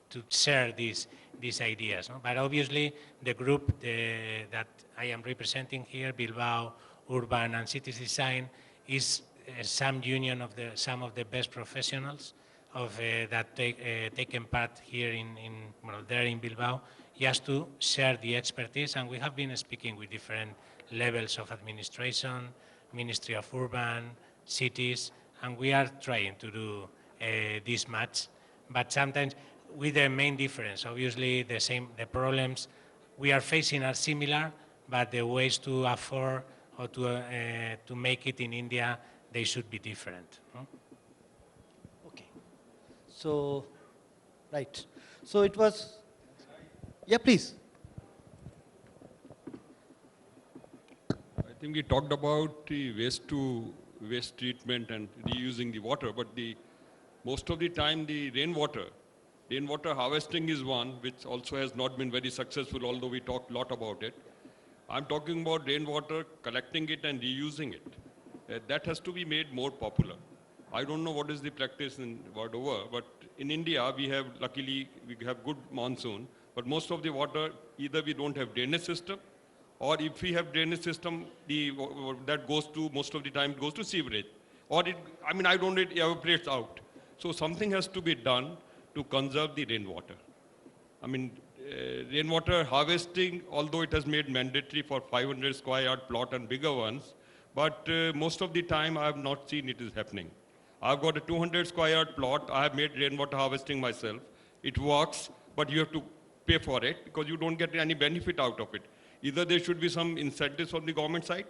[SPEAKER 10] to share these ideas. No? But obviously, the group that I am representing here, Bilbao Urban and Cities Design, is some union of some of the best professionals of that taken part here there in Bilbao, just to share the expertise. And we have been speaking with different levels of administration, Ministry of Urban, cities, and we are trying to do this match, but sometimes with the main difference. Obviously, the problems we are facing are similar, but the ways to afford or to make it in India, they should be different. Huh?
[SPEAKER 2] Okay. So, right. So it was, yeah, please.
[SPEAKER 4] I think we talked about the waste treatment and reusing the water, but most of the time the rainwater harvesting is one which also has not been very successful, although we talk a lot about it. I'm talking about rainwater, collecting it and reusing it. That has to be made more popular. I don't know what is the practice in world over, but in India, luckily, we have good monsoon, but most of the water, either we don't have drainage system, or if we have drainage system, that goes to, most of the time, goes to sewerage. Or it evaporates out. So something has to be done to conserve the rainwater. Rainwater harvesting, although it has made mandatory for 500 square yard plot and bigger ones, but most of the time I have not seen it is happening. I've got a 200 square yard plot. I have made rainwater harvesting myself. It works, but you have to pay for it because you don't get any benefit out of it. Either there should be some incentives from the government side.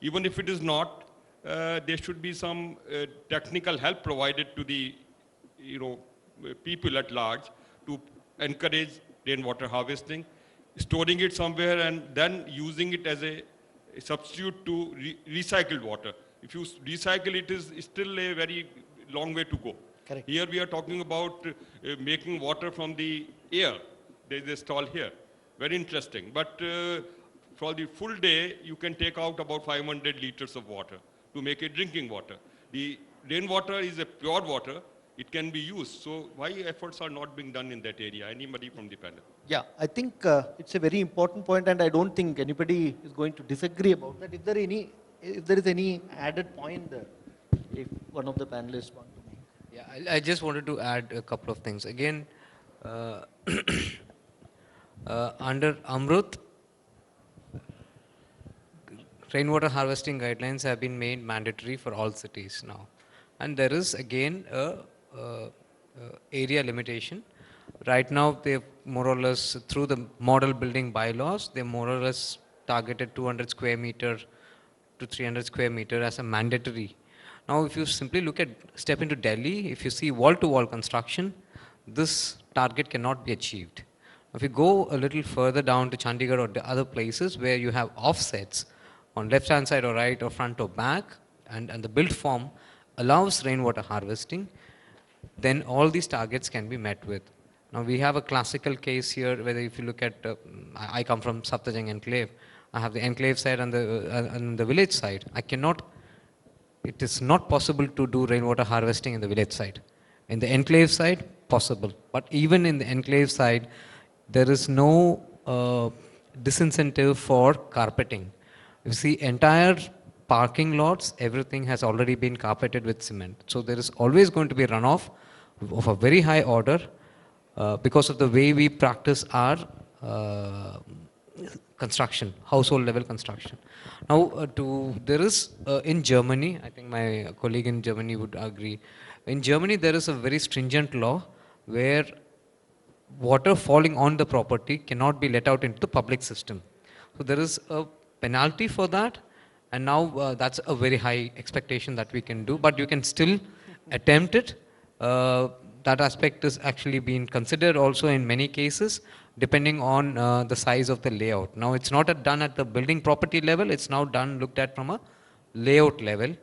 [SPEAKER 4] Even if it is not, there should be some technical help provided to the people at large to encourage rainwater harvesting, storing it somewhere and then using it as a substitute to recycled water. If you recycle it, is still a very long way to go.
[SPEAKER 2] Correct.
[SPEAKER 4] Here we are talking about making water from the air. There is a stall here. Very interesting. But for the full day, you can take out about 500 liters of water to make it drinking water. The rainwater is a pure water. It can be used. So why efforts are not being done in that area? Anybody from the panel?
[SPEAKER 2] Yeah, I think it's a very important point, and I don't think anybody is going to disagree about that. If there is any added point there, if one of the panelists want to make.
[SPEAKER 8] Yeah, I just wanted to add a couple of things. Again, under Amrut, rainwater harvesting guidelines have been made mandatory for all cities now. And there is again a area limitation. Right now, they've more or less, through the model building bylaws, they more or less targeted 200 square meter to 300 square meter as a mandatory. Now, if you simply step into Delhi, if you see wall-to-wall construction, this target cannot be achieved. If you go a little further down to Chandigarh or the other places where you have offsets on left-hand side or right or front or back, and the built form allows rainwater harvesting, then all these targets can be met with. Now, we have a classical case here, whether if you look at, I come from Saptajang enclave, I have the enclave side and the village side. It is not possible to do rainwater harvesting in the village side. In the enclave side, possible. But even in the enclave side, there is no disincentive for carpeting. You see, entire parking lots, everything has already been carpeted with cement. So there is always going to be runoff of a very high order because of the way we practice our construction, household level construction. Now, there is in Germany, I think my colleague in Germany would agree, in Germany there is a very stringent law where water falling on the property cannot be let out into the public system. So there is a penalty for that, and now that's a very high expectation that we can do, but you can still attempt it. That aspect is actually being considered also in many cases, depending on the size of the layout. Now, it's not done at the building property level, it's now looked at from a layout level,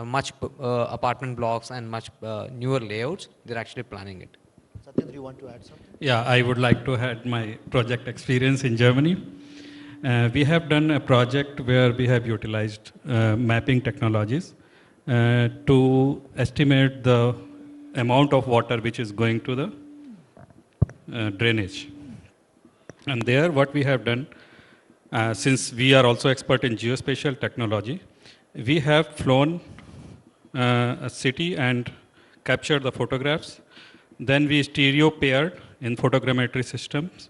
[SPEAKER 8] much apartment blocks and much newer layouts, they're actually planning it.
[SPEAKER 2] Satyendra, you want to add something?
[SPEAKER 12] Yeah, I would like to add my project experience in Germany. We have done a project where we have utilized mapping technologies to estimate the amount of water which is going to the drainage. And there what we have done, since we are also expert in geospatial technology, we have flown a city and captured the photographs. Then we stereo paired in photogrammetry systems,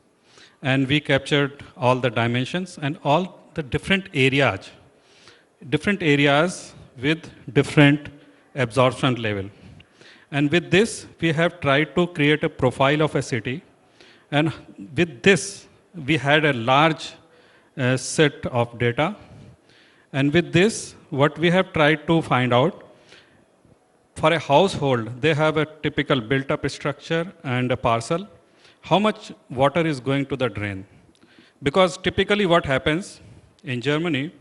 [SPEAKER 12] and we captured all the dimensions and all the different areas with different absorption level. And with this, we have tried to create a profile of a city. And with this, we had a large set of data. And with this, what we have tried to find out, for a household, they have a typical built-up structure and a parcel. How much water is going to the drain? Because typically what happens in Germany,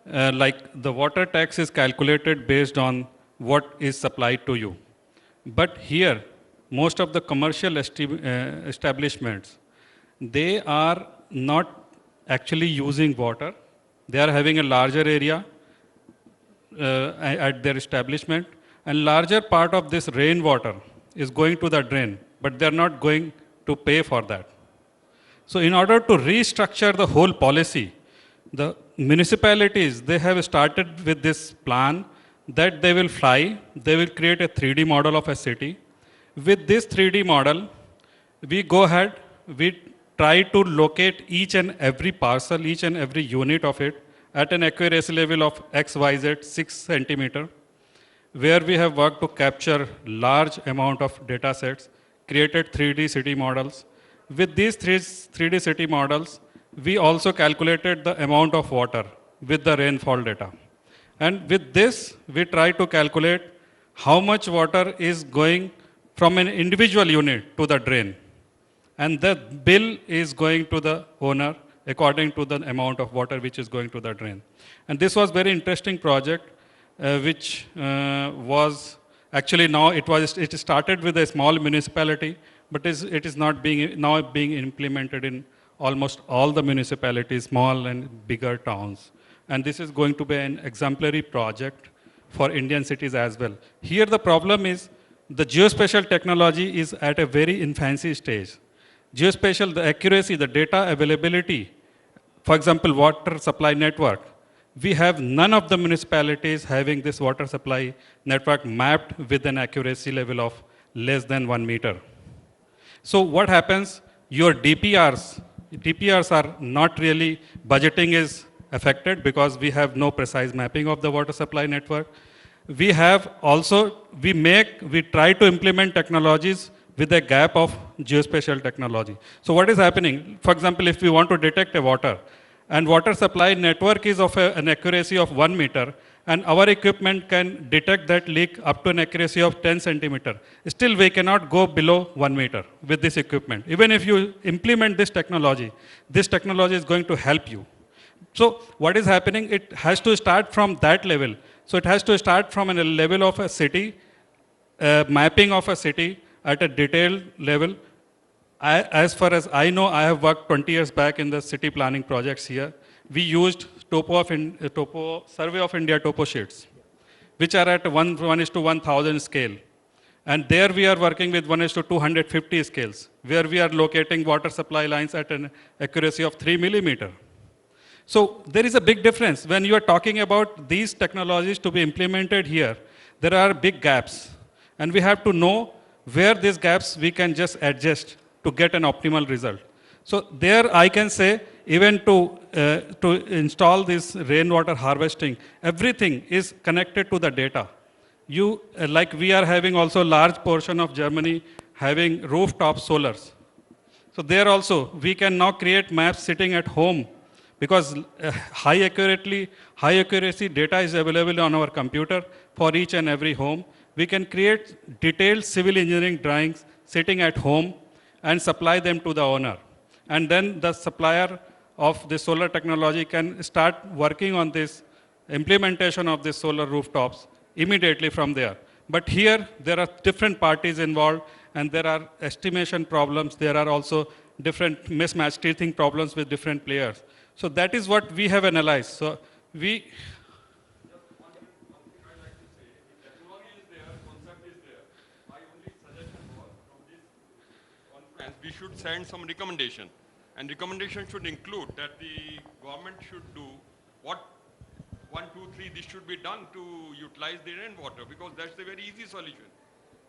[SPEAKER 12] like the water tax is calculated based on what is supplied to you. But here, most of the commercial establishments, they are not actually using water. They are having a larger area at their establishment, and larger part of this rainwater is going to the drain, but they're not going to pay for that. So in order to restructure the whole policy, the municipalities, they have started with this plan that they will create a 3D model of a city. With this 3D model, we go ahead, we try to locate each and every parcel, each and every unit of it at an accuracy level of XYZ 6 centimeter, where we have worked to capture large amount of data sets, created 3D city models. With these 3D city models, we also calculated the amount of water with the rainfall data. And with this, we try to calculate how much water is going from an individual unit to the drain. And the bill is going to the owner according to the amount of water which is going to the drain. And this was very interesting project, which was actually now it started with a small municipality, but it is now being implemented in almost all the municipalities, small and bigger towns. And this is going to be an exemplary project for Indian cities as well. Here the problem is the geospatial technology is at a very infancy stage. Geospatial, the accuracy, the data availability, for example, water supply network, we have none of the municipalities having this water supply network mapped with an accuracy level of less than 1 meter. So what happens, your DPRs are not really, budgeting is affected because we have no precise mapping of the water supply network. We have also, we try to implement technologies with a gap of geospatial technology. So what is happening? For example, if we want to detect a water, and water supply network is of an accuracy of 1 meter, and our equipment can detect that leak up to an accuracy of 10 centimeter. Still, we cannot go below 1 meter with this equipment. Even if you implement this technology is going to help you. So what is happening? It has to start from that level. So it has to start from a level of a city, mapping of a city at a detailed level. As far as I know, I have worked 20 years back in the city planning projects here. We used Survey of India topo sheets, which are at 1:1000 scale. And there we are working with 1:250 scales, where we are locating water supply lines at an accuracy of 3 millimeter. So there is a big difference. When you are talking about these technologies to be implemented here, there are big gaps. And we have to know where these gaps we can just adjust to get an optimal result. So there I can say, even to install this rainwater harvesting, everything is connected to the data. Like we are having also large portion of Germany having rooftop solars. So there also, we can now create maps sitting at home, because high accuracy data is available on our computer for each and every home. We can create detailed civil engineering drawings sitting at home and supply them to the owner. And then the supplier of the solar technology can start working on this implementation of the solar rooftops immediately from there. But here, there are different parties involved, and there are estimation problems. There are also different mismatch teething problems with different players. So that is what we have analyzed. So we...
[SPEAKER 4] We should send some recommendation, and recommendation should include that the government should do what 1, 2, 3 this should be done to utilize the rainwater, because that's a very easy solution.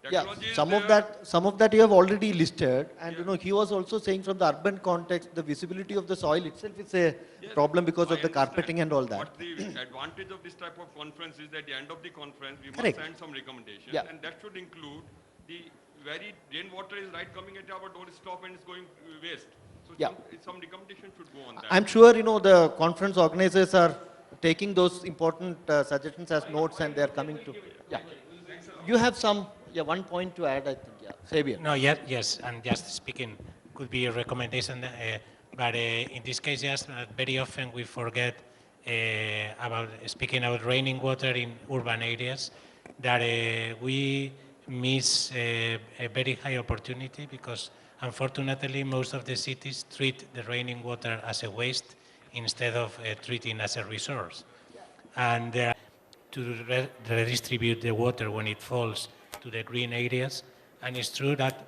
[SPEAKER 4] Technology
[SPEAKER 16] some of that you have already listed, and he was also saying from the urban context, the visibility of the soil itself is a problem because of the carpeting and all that.
[SPEAKER 4] But the advantage of this type of conference is that at the end of the conference, we must send some recommendation, and that should include the very rainwater is coming at our doorstep and it's going to waste. So some recommendation should go on that.
[SPEAKER 16] I'm sure the conference organizers are taking those important suggestions as notes, and they are coming to. You have some one point to add, I think. Xabier.
[SPEAKER 10] No, yes, and just speaking could be a recommendation, but in this case, yes, very often we forget about speaking about raining water in urban areas, that we miss a very high opportunity, because unfortunately most of the cities treat the raining water as a waste instead of treating as a resource. And there are to redistribute the water when it falls to the green areas. And it's true that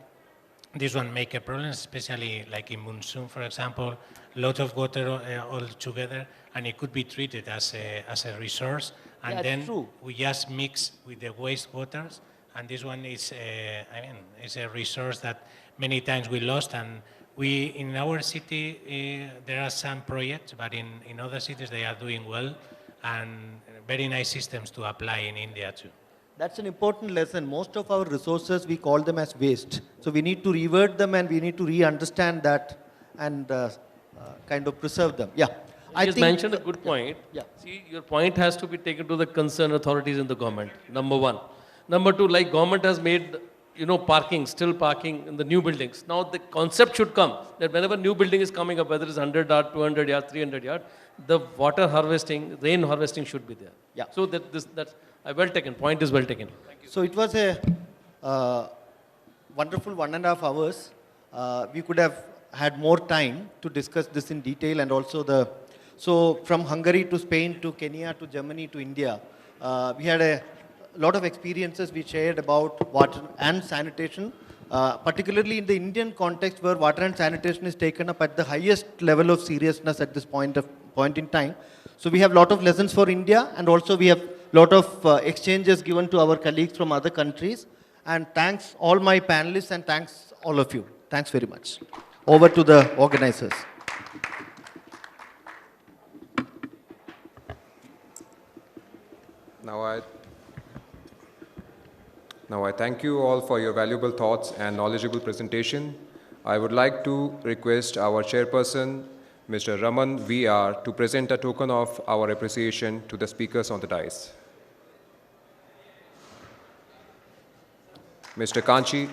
[SPEAKER 10] this one make a problem, especially like in monsoon, for example, lots of water all together, and it could be treated as a resource. And then we just mix with the waste waters. And this one is, is a resource that many times we lost. And we, in our city, there are some projects, but in other cities they are doing well, and very nice systems to apply in India too.
[SPEAKER 16] That's an important lesson. Most of our resources, we call them as waste. So we need to revert them and we need to re-understand that and kind of preserve them. Yeah.
[SPEAKER 13] I just mentioned a good point.
[SPEAKER 16] Yeah.
[SPEAKER 13] See, your point has to be taken to the concerned authorities in the government, number one. Number two, like government has made, parking, still parking in the new buildings. Now the concept should come that whenever new building is coming up, whether it's 100 yard, 200 yard, 300 yard, the water harvesting, rain harvesting should be there.
[SPEAKER 16] Yeah.
[SPEAKER 13] So that's well taken. Point is well taken.
[SPEAKER 16] So it was a wonderful 1.5 hours. We could have had more time to discuss this in detail, and also so from Hungary to Spain to Kenya to Germany to India, we had a lot of experiences we shared about water and sanitation, particularly in the Indian context where water and sanitation is taken up at the highest level of seriousness at this point in time. So we have a lot of lessons for India, and also we have a lot of exchanges given to our colleagues from other countries. And thanks all my panelists, and thanks all of you. Thanks very much. Over to the organizers.
[SPEAKER 1] Now I thank you all for your valuable thoughts and knowledgeable presentation. I would like to request our chairperson, Mr. Raman VR, to present a token of our appreciation to the speakers on the dais. Mr. Kanchi.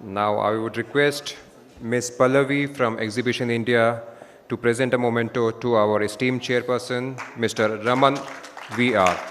[SPEAKER 1] Now I would request Ms. Pallavi from Exhibition India to present a memento to our esteemed chairperson, Mr. Raman VR.